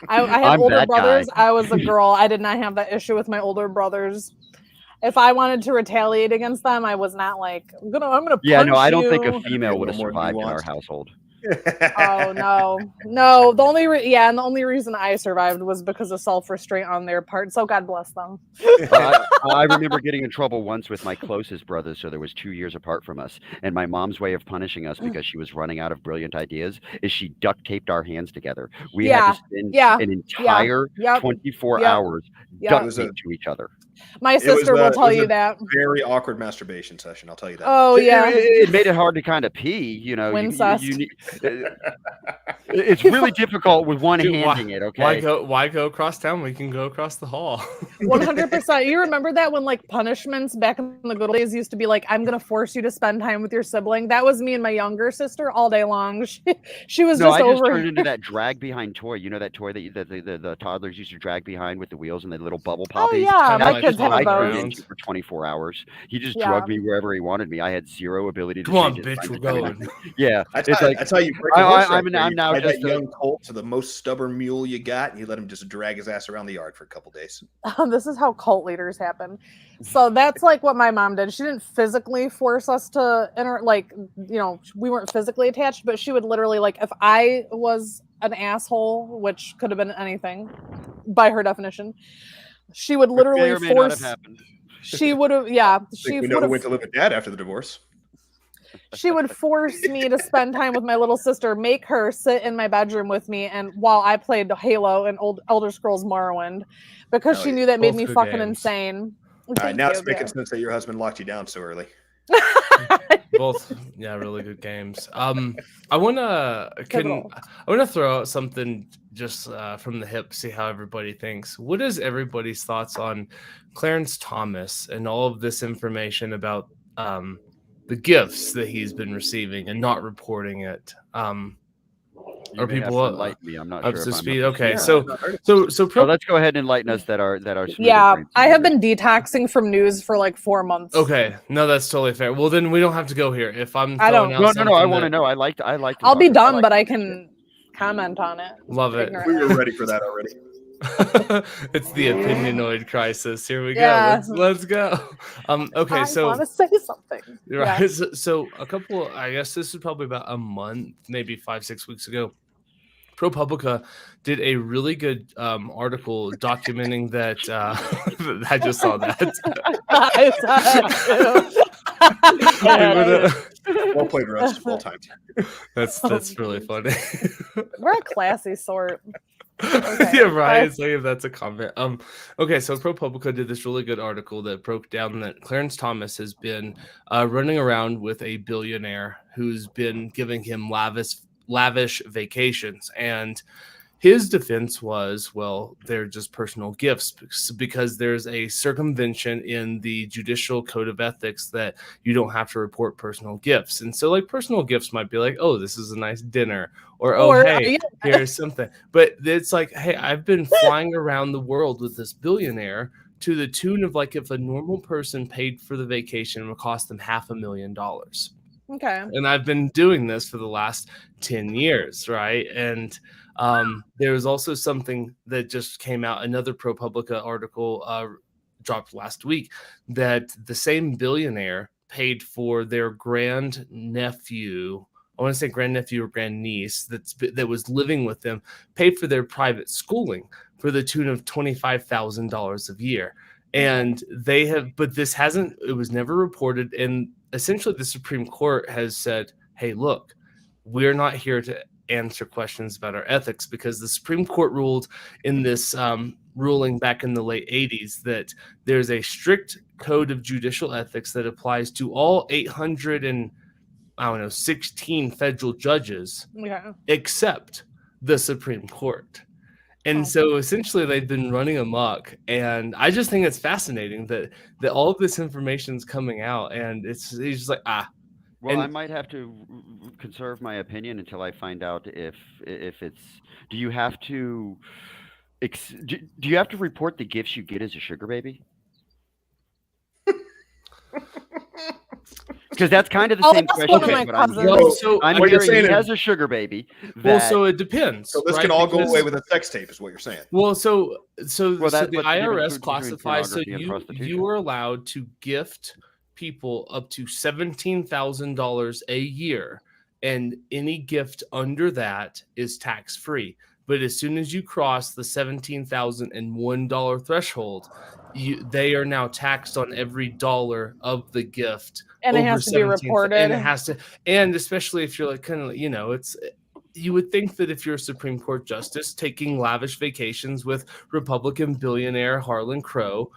I had I'm older that guy. brothers. I was a girl. I did not have that issue with my older brothers. If I wanted to retaliate against them, I was not like, I'm gonna Yeah, no, punch I don't think you. a female would have more survived in our nuanced. household. Oh no. The only and the only reason I survived was because of self-restraint on their part. So God bless them. I remember getting in trouble once with my closest brothers, so there was 2 years apart from us. And my mom's way of punishing us because she was running out of brilliant ideas is she duct taped our hands together. We had to spend an entire 24 hours duct taped to each other. My sister will tell you that. Very awkward masturbation session, I'll tell you that. Oh yeah. It made it hard to kind of pee, you know. It's really difficult with one handing it, okay? Why go across town? We can go across the hall. 100%. You remember that when like punishments back in the good old days used to be like, I'm gonna force you to spend time with your sibling. That was me and my younger sister all day long. She was just over. Turned into that drag behind toy. You know that toy that the toddlers used to drag behind with the wheels and the little bubble poppies? Oh yeah, my kids have I those. turned into for 24 hours. He just drugged me wherever he wanted me. I had zero ability to Come on, change bitch, it. we're going. Yeah, that's how you break I'm now just just that young colt to the most stubborn mule you got, and you let him just drag his ass around the yard for a couple days. This is how cult leaders happen. So that's like what my mom did. She didn't physically force us to enter, like, you know, we weren't physically attached, but she would literally, like, if I was an asshole, which could have been anything by her definition, she would literally force. She would have, She would have went to live with Dad after the divorce. She would force me to spend time with my little sister, make her sit in my bedroom with me, and while I played Halo and Elder Scrolls Morrowind, because she knew that made me fucking insane. All right, now it's making sense that your husband locked you down so early. Both, really good games. I wanna throw out something just from the hip, see how everybody thinks. What is everybody's thoughts on Clarence Thomas and all of this information about the gifts that he's been receiving and not reporting it? Are people enlighten me? I'm not up sure to if speed? I'm Okay, yeah. so let's go ahead and enlighten us that are yeah. I have been detoxing from news for like 4 months. Okay, no, that's totally fair. Well, then we don't have to go here. If I don't. No. I want to know. I like. I'll be done, but I can comment on it. Love it. We were ready for that already. It's the opinionoid crisis. Here we go. Let's go. Okay, so I want to say something. Right. Yeah. So a couple. I guess this is probably about a month, maybe 5-6 weeks ago. ProPublica did a really good article documenting that. I just saw that. Well played, Russ. Well timed. That's really funny. We're a classy sort. Okay. Yeah, right. So if that's a comment. Okay, so ProPublica did this really good article that broke down that Clarence Thomas has been running around with a billionaire who's been giving him lavish vacations, and his defense was, well, they're just personal gifts because there's a circumvention in the judicial code of ethics that you don't have to report personal gifts. And so like personal gifts might be like, oh, this is a nice dinner, or hey, here's something. But it's like, hey, I've been flying around the world with this billionaire to the tune of like if a normal person paid for the vacation, it would cost them $500,000. Okay. And I've been doing this for the last 10 years, right? And there was also something that just came out, another ProPublica article dropped last week, that the same billionaire paid for their grandnephew, I want to say grandnephew or grandniece that was living with them, paid for their private schooling for the tune of $25,000 a year. And they have, but this hasn't, it was never reported. And essentially the Supreme Court has said, hey, look, we're not here to answer questions about our ethics, because the Supreme Court ruled in this ruling back in the late 80s that there's a strict code of judicial ethics that applies to all 816 federal judges, except the Supreme Court. And so essentially they've been running amok, and I just think it's fascinating that all of this information is coming out, and it's just like, Well, I might have to conserve my opinion until I find out if it's. Do you have to report the gifts you get as a sugar baby? Because that's kind of the Oh, same that's question. one of my but I'm cousins. hearing, So I'm what you're hearing he saying has is- a sugar baby. well, that- so it depends. So this right? can all go Because- away with a sex tape, is what you're saying. Well, so Well, the what's the difference IRS between classifies, so pornography and prostitution? you are allowed to gift people up to $17,000 a year, and any gift under that is tax free. But as soon as you cross the $17,001 threshold, they are now taxed on every dollar of the gift, And it over has to be 17 reported. and it has to, and especially if you're like kind of, it's. You would think that if you're a Supreme Court justice taking lavish vacations with Republican billionaire Harlan Crow,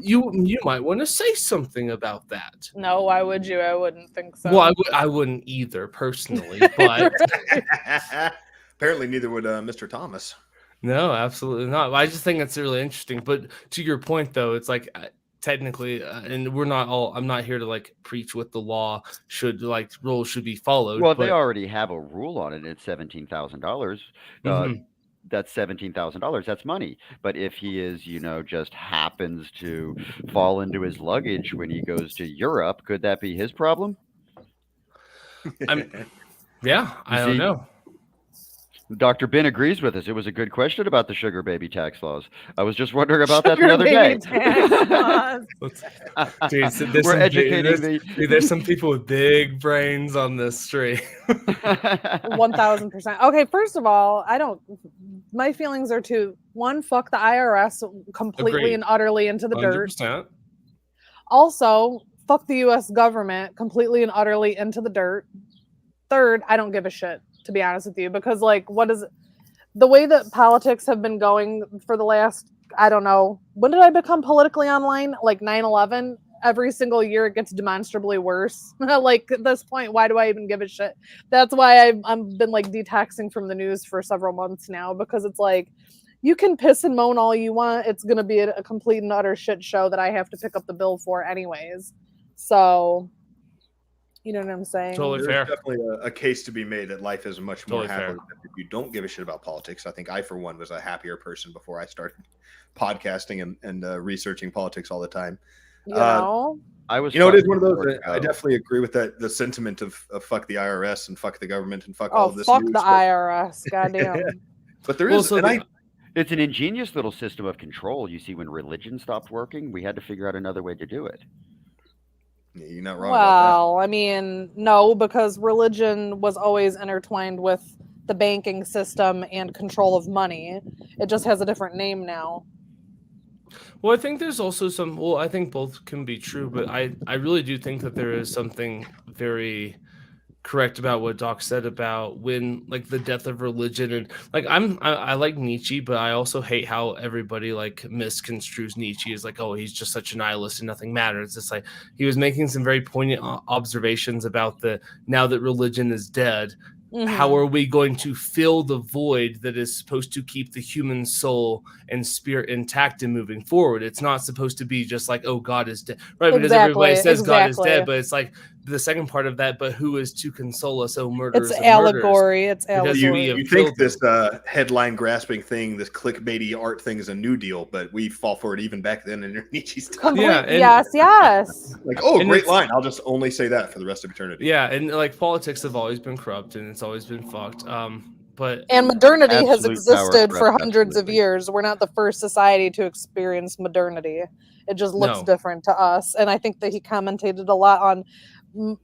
you might want to say something about that. No, why would you? I wouldn't think so. Well, I wouldn't either personally, but Apparently, neither would Mr. Thomas. no, absolutely not. I just think it's really interesting. But to your point, though, it's like technically, and I'm not here to like preach what the law should rules should be followed. Well, but, they already have a rule on it. It's $17,000. Mhm. That's $17,000. That's money. But if he is, just happens to fall into his luggage when he goes to Europe, could that be his problem? Yeah, I don't see, know. Dr. Ben agrees with us. It was a good question about the sugar baby tax laws. I was just wondering about that the Sugar other baby day. tax laws. Dude, so there's We're some educating there's some people with big brains on this street. 1000%. Okay, first of all, my feelings are to one, fuck the IRS completely Agreed. and utterly into the dirt. 100%. Also, fuck the US government completely and utterly into the dirt. Third, I don't give a shit, to be honest with you, because what is the way that politics have been going for the last, I don't know, when did I become politically online? Like 9/11. Every single year it gets demonstrably worse. At this point, why do I even give a shit? That's why I've been detoxing from the news for several months now, because it's you can piss and moan all you want. It's going to be a complete and utter shit show that I have to pick up the bill for anyways. So, you know what I'm saying? Totally There's fair. definitely a case to be made that life is much more Totally fair. happy if you don't give a shit about politics. I think I, for one, was a happier person before I started podcasting and researching politics all the time. You know? I was. It is one of those. talking I definitely agree with that. The sentiment of fuck the IRS and fuck the government and fuck Oh, all of this. fuck news, the but- IRS. Goddamn. But there Well, is, so and the- It's an ingenious little system of control. You see, when religion stopped working, we had to figure out another way to do it. yeah, you're not wrong about Well, I mean, no, because religion was always intertwined with the banking system and control of money. It just has a different name now. Well, I think there's also some. Well, I think both can be true, but I really do think that there is something very correct about what Doc said about when the death of religion, and I like Nietzsche, but I also hate how everybody misconstrues Nietzsche as oh, he's just such a nihilist and nothing matters. It's he was making some very poignant observations about now that religion is dead. Mhm. How are we going to fill the void that is supposed to keep the human soul and spirit intact and moving forward? It's not supposed to be just oh, God is dead, right? Because everybody says God is dead, but it's the second part of that, but who is to console us, oh murderers It's and murderers? allegory. It's Because allegory. we have You think killed this headline grasping thing, this clickbaity art thing is a new deal, but we fall for it even back then in Nietzsche's time. Yeah, and- yes. Oh, and great it's- line. I'll just only say that for the rest of eternity. Yeah, and politics have always been corrupt and it's always been fucked. But And modernity has Absolute power existed for corrupt, hundreds of absolutely. years. We're not the first society to experience modernity. It just looks No. different to us. And I think that he commentated a lot on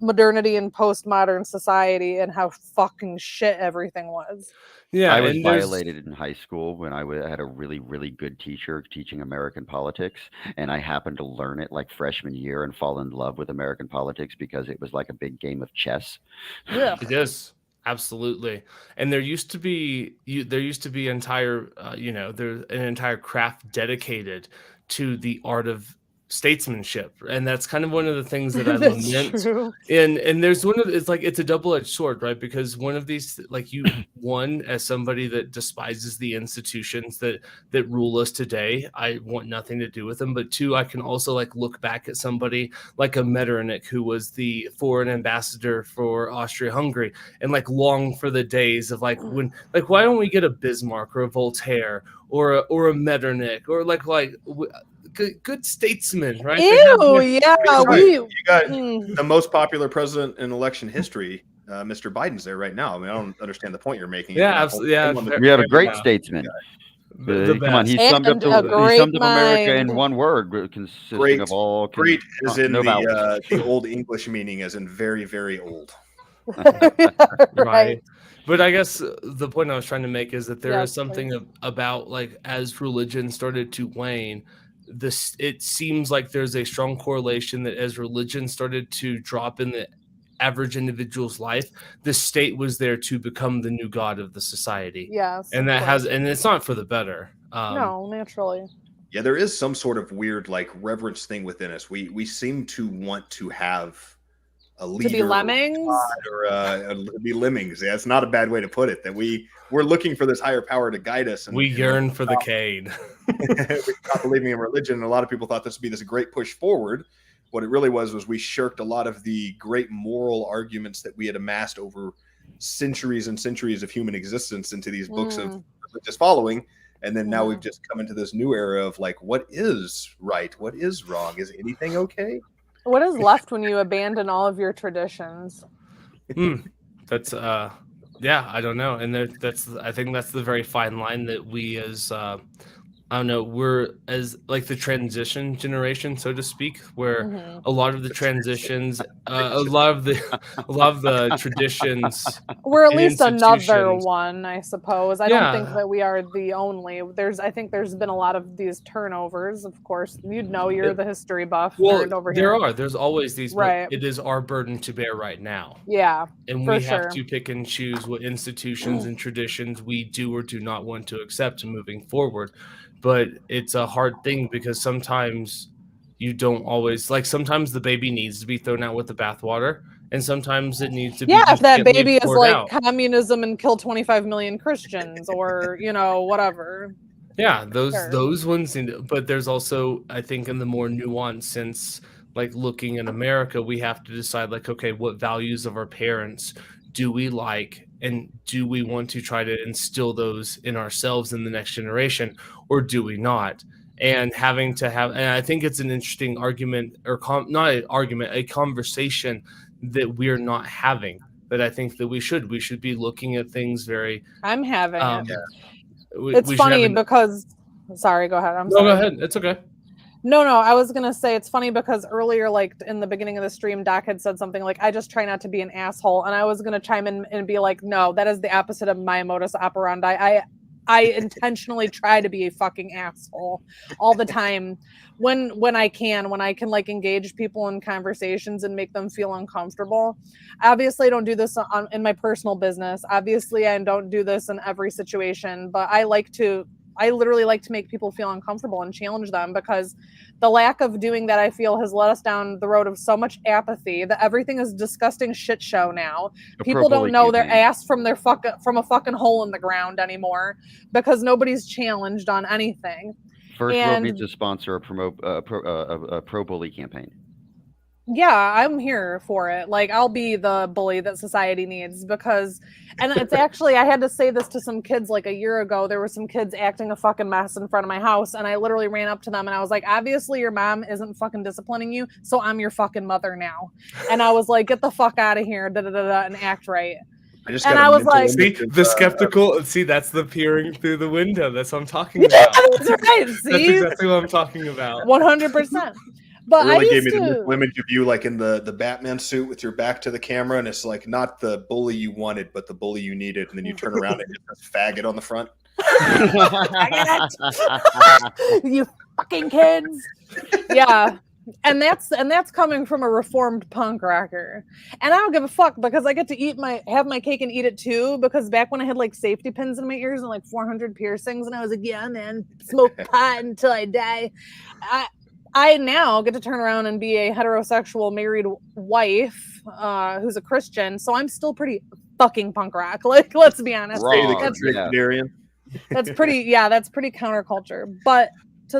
modernity and postmodern society and how fucking shit everything was. yeah, I was and there's- violated in high school when I had a really, really good teacher teaching American politics, and I happened to learn it freshman year and fall in love with American politics because it was like a big game of chess. Yeah. It is absolutely, and there used to be entire there's an entire craft dedicated to the art of statesmanship, and that's kind of one of the things that I That's lament. true. And there's one of it's a double-edged sword, right? Because one of these one, as somebody that despises the institutions that rule us today, I want nothing to do with them. But two, I can also look back at somebody like a Metternich, who was the foreign ambassador for Austria-Hungary, and long for the days of when why don't we get a Bismarck or a Voltaire or a Metternich or good statesmen, right? Ew, yeah, Right. You got mm. the most popular president in election history, Mr. Biden's there right now. I mean, I don't understand the point you're making. Yeah, absolutely. Yeah, We have a great yeah. statesman. The Come on, he best. summed up And a he great summed up America in mind. one word, consisting Great, of all great as in no vowels. the old English meaning, as in very, very old. Right. But I guess the point I was trying to make is that there is Yes, something about like as religion started to wane, it seems like there's a strong correlation that as religion started to drop in the average individual's life, the state was there to become the new god of the society. Yes. And that and it's not for the better. No, naturally. Yeah, there is some sort of weird like reverence thing within us. We seem to want to have a leader, To be lemmings? or be lemmings. Yeah, it's not a bad way to put it. That we're looking for this higher power to guide us. And we yearn for the cane. We're not believing in religion, and a lot of people thought this would be this great push forward. What it really was we shirked a lot of the great moral arguments that we had amassed over centuries and centuries of human existence into these books of religious following. And then now we've just come into this new era of like, what is right? What is wrong? Is anything okay? What is left when you abandon all of your traditions? That's yeah, I don't know. And I think that's the very fine line that we as I don't know, we're as like the transition generation, so to speak, where a lot of the transitions, a lot of the traditions. We're at least another institutions- one, I suppose. I don't think that we are the only. I think there's been a lot of these turnovers. Of course, you'd know, you're the history buff nerd over here. There's always these, Right. but it is our burden to bear right now. Yeah, And for we have sure. to pick and choose what institutions and traditions we do or do not want to accept moving forward. But it's a hard thing because sometimes you don't always like. Sometimes the baby needs to be thrown out with the bathwater, and sometimes it needs to be. Yeah, if just that gently baby is poured like out. communism and kill 25 million Christians, or whatever. Yeah, those Sure. ones. But there's also, I think, in the more nuanced sense, like looking in America, we have to decide, like, okay, what values of our parents do we like, and do we want to try to instill those in ourselves in the next generation, or do we not? And and I think it's an interesting argument, or not an argument, a conversation that we're not having. That I think that we should be looking at things very. I'm having it. we It's should funny have because. Sorry, go ahead. I'm No, sorry. go ahead. It's okay. No, I was gonna say it's funny because earlier, like in the beginning of the stream, Doc had said something like, "I just try not to be an asshole," and I was gonna chime in and be like, "No, that is the opposite of my modus operandi. I intentionally try to be a fucking asshole all the time when I can like engage people in conversations and make them feel uncomfortable. Obviously, I don't do this in my personal business. Obviously, I don't do this in every situation, but I literally like to make people feel uncomfortable and challenge them, because the lack of doing that, I feel, has led us down the road of so much apathy that everything is a disgusting shit show now. People don't know their ass from a fucking hole in the ground anymore because nobody's challenged on anything. First World needs to sponsor a pro bully campaign. Yeah, I'm here for it. Like, I'll be the bully that society needs, because, and it's actually, I had to say this to some kids like a year ago. There were some kids acting a fucking mess in front of my house, and I literally ran up to them and I was like, obviously your mom isn't fucking disciplining you, so I'm your fucking mother now. And I was like, get the fuck out of here, and act right. I was like, see the skeptical. See, that's the peering through the window. That's what I'm talking about. That's right. See, that's exactly what I'm talking about. 100%. But it really I gave me used the to... image of you like in the Batman suit with your back to the camera, and it's like not the bully you wanted, but the bully you needed, and then you turn around and just faggot on the front. You fucking kids. Yeah. And that's coming from a reformed punk rocker. And I don't give a fuck, because I get to have my cake and eat it too, because back when I had like safety pins in my ears and like 400 piercings, and I was like, yeah, man, smoke pot until I die. I now get to turn around and be a heterosexual married wife who's a Christian, so I'm still pretty fucking punk rock. Like, let's be honest. That's pretty counterculture. But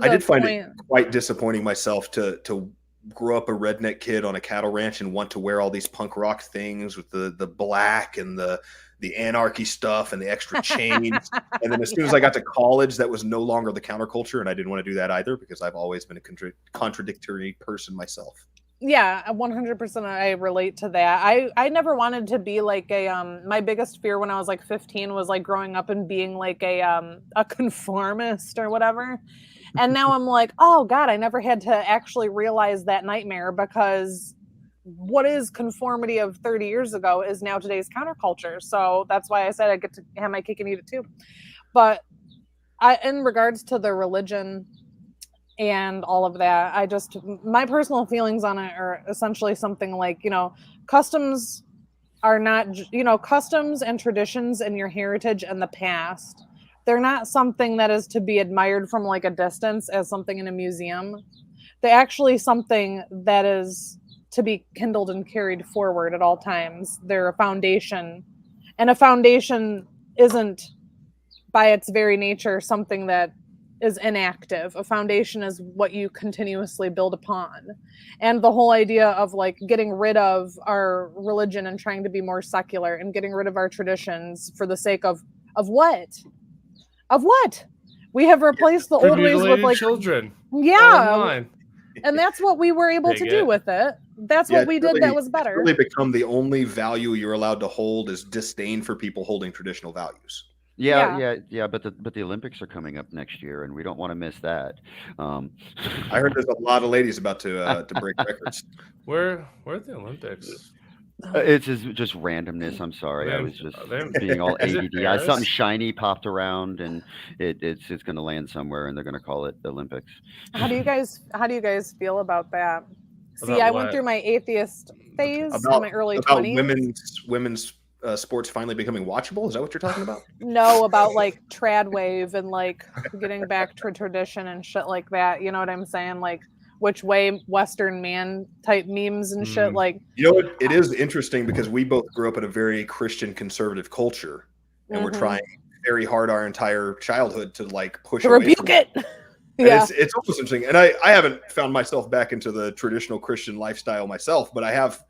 I did find it quite disappointing myself to grow up a redneck kid on a cattle ranch and want to wear all these punk rock things with the black and the the anarchy stuff and the extra chains. And then as soon as I got to college, that was no longer the counterculture, and I didn't want to do that either because I've always been a contradictory person myself. Yeah, 100% I relate to that. I never wanted to be like a my biggest fear when I was like 15 was like growing up and being like a conformist or whatever. And now I'm like, oh God, I never had to actually realize that nightmare, because what is conformity of 30 years ago is now today's counterculture. So that's why I said I get to have my cake and eat it too. But in regards to the religion and all of that, my personal feelings on it are essentially something like, customs are not, customs and traditions and your heritage and the past. They're not something that is to be admired from like a distance as something in a museum. They're actually something that is to be kindled and carried forward at all times. They're a foundation, and a foundation isn't by its very nature something that is inactive. A foundation is what you continuously build upon. And the whole idea of like getting rid of our religion and trying to be more secular and getting rid of our traditions for the sake of what? Of what? We have replaced the old ways with like children. Yeah. Online. And that's what we were able to do with it. That's what we did that was better. It's really become the only value you're allowed to hold is disdain for people holding traditional values. Yeah. But the Olympics are coming up next year, and we don't want to miss that. I heard there's a lot of ladies about to break records. Where are the Olympics? It's just randomness. I'm sorry. I was just being all ADD. Something shiny popped around, and it's going to land somewhere, and they're going to call it the Olympics. How do you guys feel about that? See, I went through my atheist phase in my early 20s. Women's sports finally becoming watchable. Is that what you're talking about? No, about like trad wave and like getting back to tradition and shit like that. You know what I'm saying? Like which way Western man type memes and shit. Like, it is interesting because we both grew up in a very Christian conservative culture, and we're trying very hard our entire childhood to like push to rebuke it. Yeah, it's almost interesting. And I haven't found myself back into the traditional Christian lifestyle myself, but I have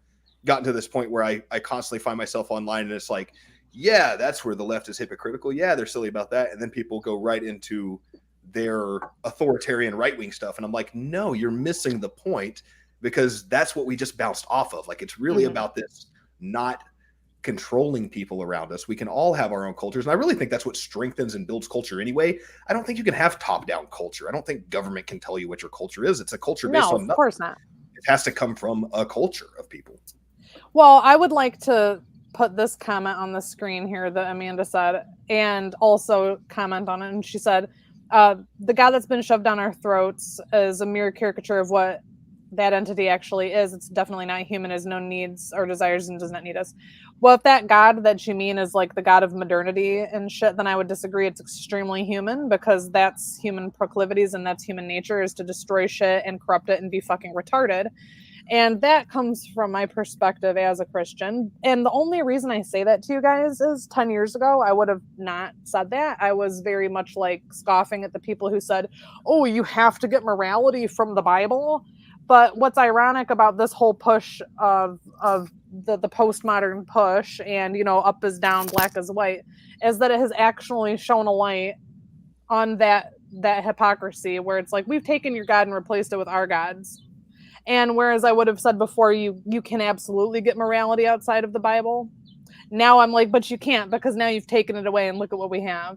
gotten to this point where I constantly find myself online, and it's like, yeah, that's where the left is hypocritical. Yeah, they're silly about that. And then people go right into their authoritarian right-wing stuff. And I'm like, no, you're missing the point, because that's what we just bounced off of. Like, it's really about this not controlling people around us. We can all have our own cultures. And I really think that's what strengthens and builds culture anyway. I don't think you can have top-down culture. I don't think government can tell you what your culture is. It's a culture based on nothing. Of course not. It has to come from a culture of people. Well, I would like to put this comment on the screen here that Amanda said, and also comment on it. And she said, the God that's been shoved down our throats is a mere caricature of what that entity actually is. It's definitely not human, has no needs or desires, and does not need us. Well, if that God that you mean is like the God of modernity and shit, then I would disagree. It's extremely human, because that's human proclivities and that's human nature, is to destroy shit and corrupt it and be fucking retarded. And that comes from my perspective as a Christian. And the only reason I say that to you guys is 10 years ago, I would have not said that. I was very much like scoffing at the people who said, oh, you have to get morality from the Bible. But what's ironic about this whole push of the postmodern push and, up is down, black is white, is that it has actually shown a light on that hypocrisy, where it's like, we've taken your God and replaced it with our gods. And whereas I would have said before, you can absolutely get morality outside of the Bible, now I'm like, but you can't, because now you've taken it away and look at what we have.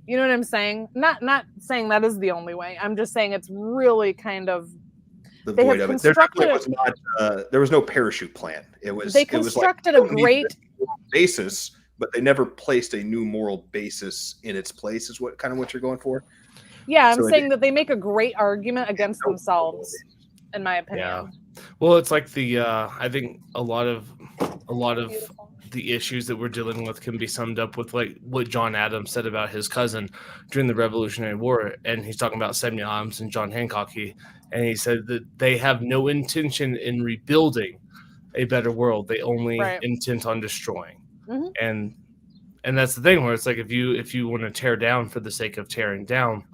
You know what I'm saying? Not saying that is the only way. I'm just saying it's really kind of the void of it. There was no parachute plan. They constructed a great basis, but they never placed a new moral basis in its place, is what you're going for. Yeah, I'm saying that they make a great argument against themselves, in my opinion. Yeah. Well, it's like I think a lot of the issues that we're dealing with can be summed up with like what John Adams said about his cousin during the Revolutionary War. And he's talking about Samuel Adams and John Hancock. And he said that they have no intention in rebuilding a better world. They only intend on destroying. And that's the thing, where it's like, if you want to tear down for the sake of tearing down,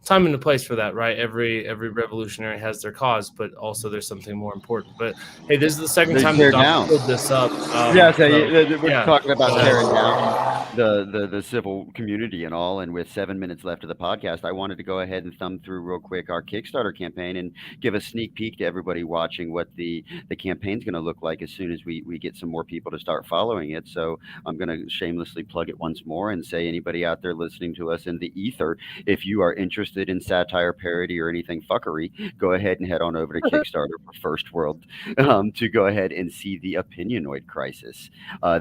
time and a place for that, right? Every revolutionary has their cause, but also there's something more important. But hey, this is the second time the Doc pulled this up. We're talking about tearing down the civil community and all. And with 7 minutes left of the podcast, I wanted to go ahead and thumb through real quick our Kickstarter campaign and give a sneak peek to everybody watching what the campaign's going to look like as soon as we get some more people to start following it. So I'm going to shamelessly plug it once more and say, anybody out there listening to us in the ether, if you are interested in satire, parody, or anything fuckery, go ahead and head on over to Kickstarter for First World to go ahead and see the Opinionoid Crisis.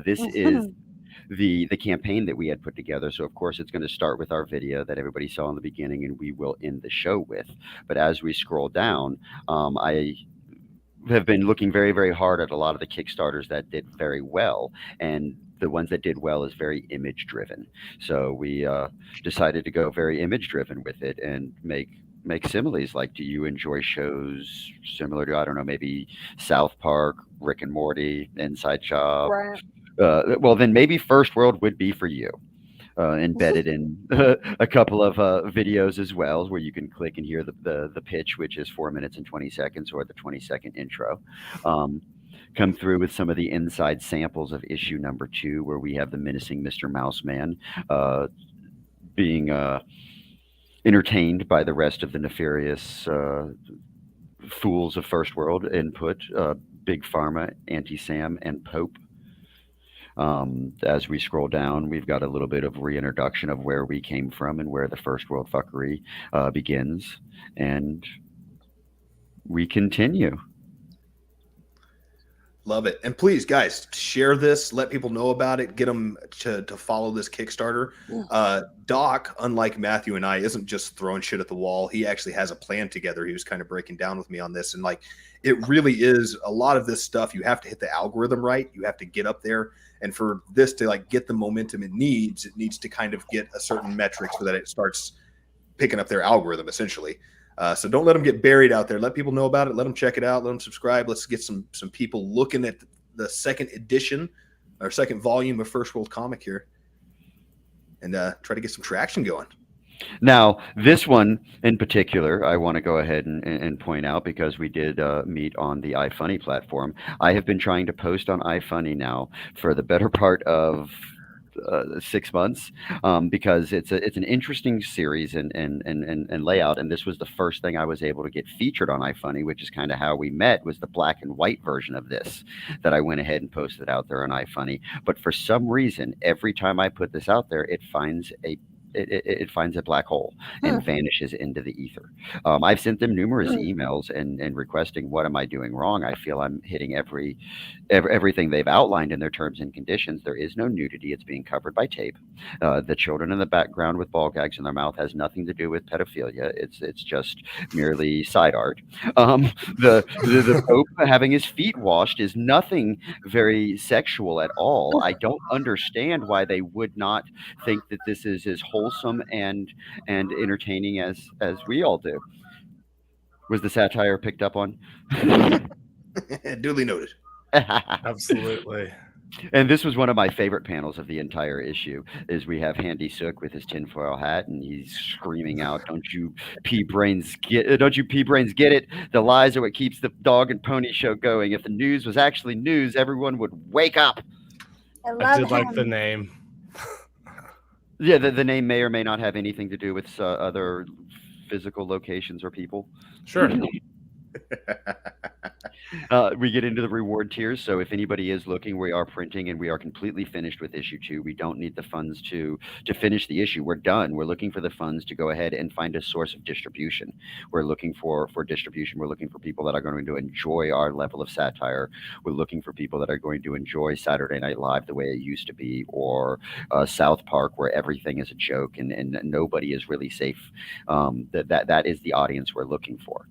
This is the campaign that we had put together. So of course it's going to start with our video that everybody saw in the beginning, and we will end the show with. But as we scroll down, I have been looking very, very hard at a lot of the Kickstarters that did very well, and the ones that did well is very image driven. So we decided to go very image driven with it and make similes. Like, do you enjoy shows similar to, I don't know, maybe South Park, Rick and Morty, Inside Job? Right. Well, then maybe First World would be for you. Embedded in a couple of videos as well, where you can click and hear the pitch, which is 4 minutes and 20 seconds, or the 20-second intro. Come through with some of the inside samples of issue number 2, where we have the menacing Mr. Mouseman being entertained by the rest of the nefarious fools of First World input, Big Pharma, Anti-Sam, and Pope. As we scroll down, we've got a little bit of reintroduction of where we came from and where the First World fuckery begins, and we continue. Love it. And please, guys, share this. Let people know about it. Get them to follow this Kickstarter. Doc, unlike Matthew and I, isn't just throwing shit at the wall. He actually has a plan together. He was kind of breaking down with me on this. And like, it really is a lot of this stuff. You have to hit the algorithm right. You have to get up there. And for this to like get the momentum it needs to kind of get a certain metric so that it starts picking up their algorithm, essentially. So don't let them get buried out there. Let people know about it. Let them check it out. Let them subscribe. Let's get some people looking at the second edition or second volume of First World Comic here, and try to get some traction going. Now, this one in particular, I want to go ahead and point out, because we did meet on the iFunny platform. I have been trying to post on iFunny now for the better part of 6 months, because it's an interesting series and layout, and this was the first thing I was able to get featured on iFunny, which is kind of how we met, was the black and white version of this that I went ahead and posted out there on iFunny. But for some reason, every time I put this out there, it finds a black hole and vanishes into the ether. I've sent them numerous emails and requesting, what am I doing wrong? I feel I'm hitting everything they've outlined in their terms and conditions. There is no nudity. It's being covered by tape. The children in the background with ball gags in their mouth has nothing to do with pedophilia. It's just merely side art. The Pope having his feet washed is nothing very sexual at all. I don't understand why they would not think that this is as wholesome and entertaining as we all do. Was the satire picked up on? Duly noted. Absolutely. And this was one of my favorite panels of the entire issue, is we have Handy Sook with his tinfoil hat, and he's screaming out, don't you pea brains get it? The lies are what keeps the dog and pony show going. If the news was actually news, everyone would wake up. I did like the name. Yeah, the name may or may not have anything to do with other physical locations or people. Sure. We get into the reward tiers. So if anybody is looking, we are printing and we are completely finished with issue 2. We don't need the funds to finish the issue. We're done. We're looking for the funds to go ahead and find a source of distribution. We're looking for distribution. We're looking for people that are going to enjoy our level of satire. We're looking for people that are going to enjoy Saturday Night Live the way it used to be, or South Park, where everything is a joke and nobody is really safe. That is the audience we're looking for.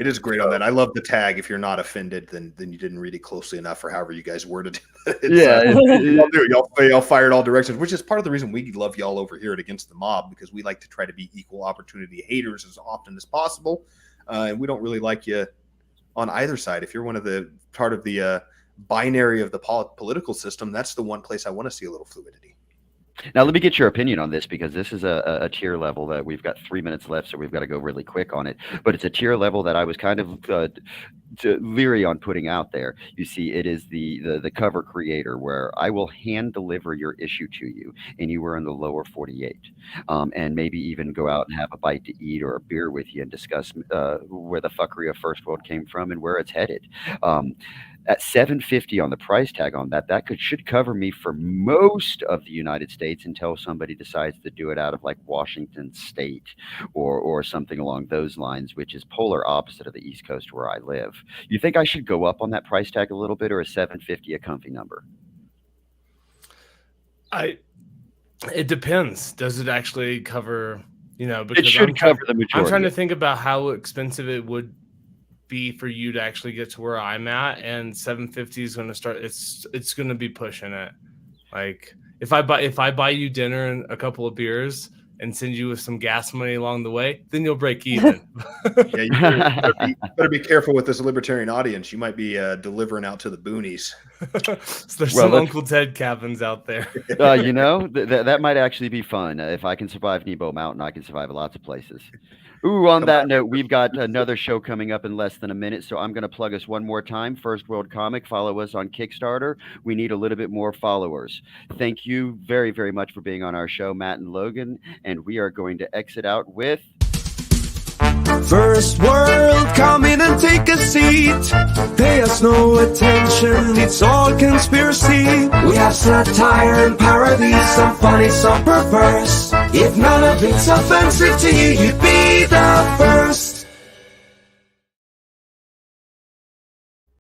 It is great on that. I love the tag. If you're not offended, then you didn't read it closely enough, or however you guys worded it. Y'all fired all directions, which is part of the reason we love y'all over here at Against the Mob, because we like to try to be equal opportunity haters as often as possible, and we don't really like you on either side. If you're one of the part of the binary of the political system, that's the one place I want to see a little fluidity. Now, let me get your opinion on this, because this is a tier level that we've got 3 minutes left, so we've got to go really quick on it. But it's a tier level that I was kind of leery on putting out there. You see, it is the cover creator, where I will hand deliver your issue to you, and you were in the lower 48, and maybe even go out and have a bite to eat or a beer with you and discuss where the fuckery of First World came from and where it's headed. At $7.50 on the price tag on that should cover me for most of the United States until somebody decides to do it out of like Washington State or something along those lines, which is polar opposite of the East Coast where I live. You think I should go up on that price tag a little bit, or is $7.50 a comfy number? It depends. Does it actually cover? Because it should cover the majority. I'm trying to think about how expensive it would be for you to actually get to where I'm at, and $7.50 is going to start. It's going to be pushing it. Like if I buy you dinner and a couple of beers and send you with some gas money along the way, then you'll break even. Yeah, you better be careful with this libertarian audience. You might be delivering out to the boonies. So there's some Uncle Ted cabins out there. That might actually be fun. If I can survive Nebo Mountain, I can survive lots of places. Ooh, on that note, we've got another show coming up in less than a minute, so I'm going to plug us one more time. First World Comic, follow us on Kickstarter. We need a little bit more followers. Thank you very, very much for being on our show, Matt and Logan, and we are going to exit out with... First World, come in and take a seat. Pay us no attention, it's all conspiracy. We have satire and parody, some funny, some perverse. If none of it's offensive to you, you'd be the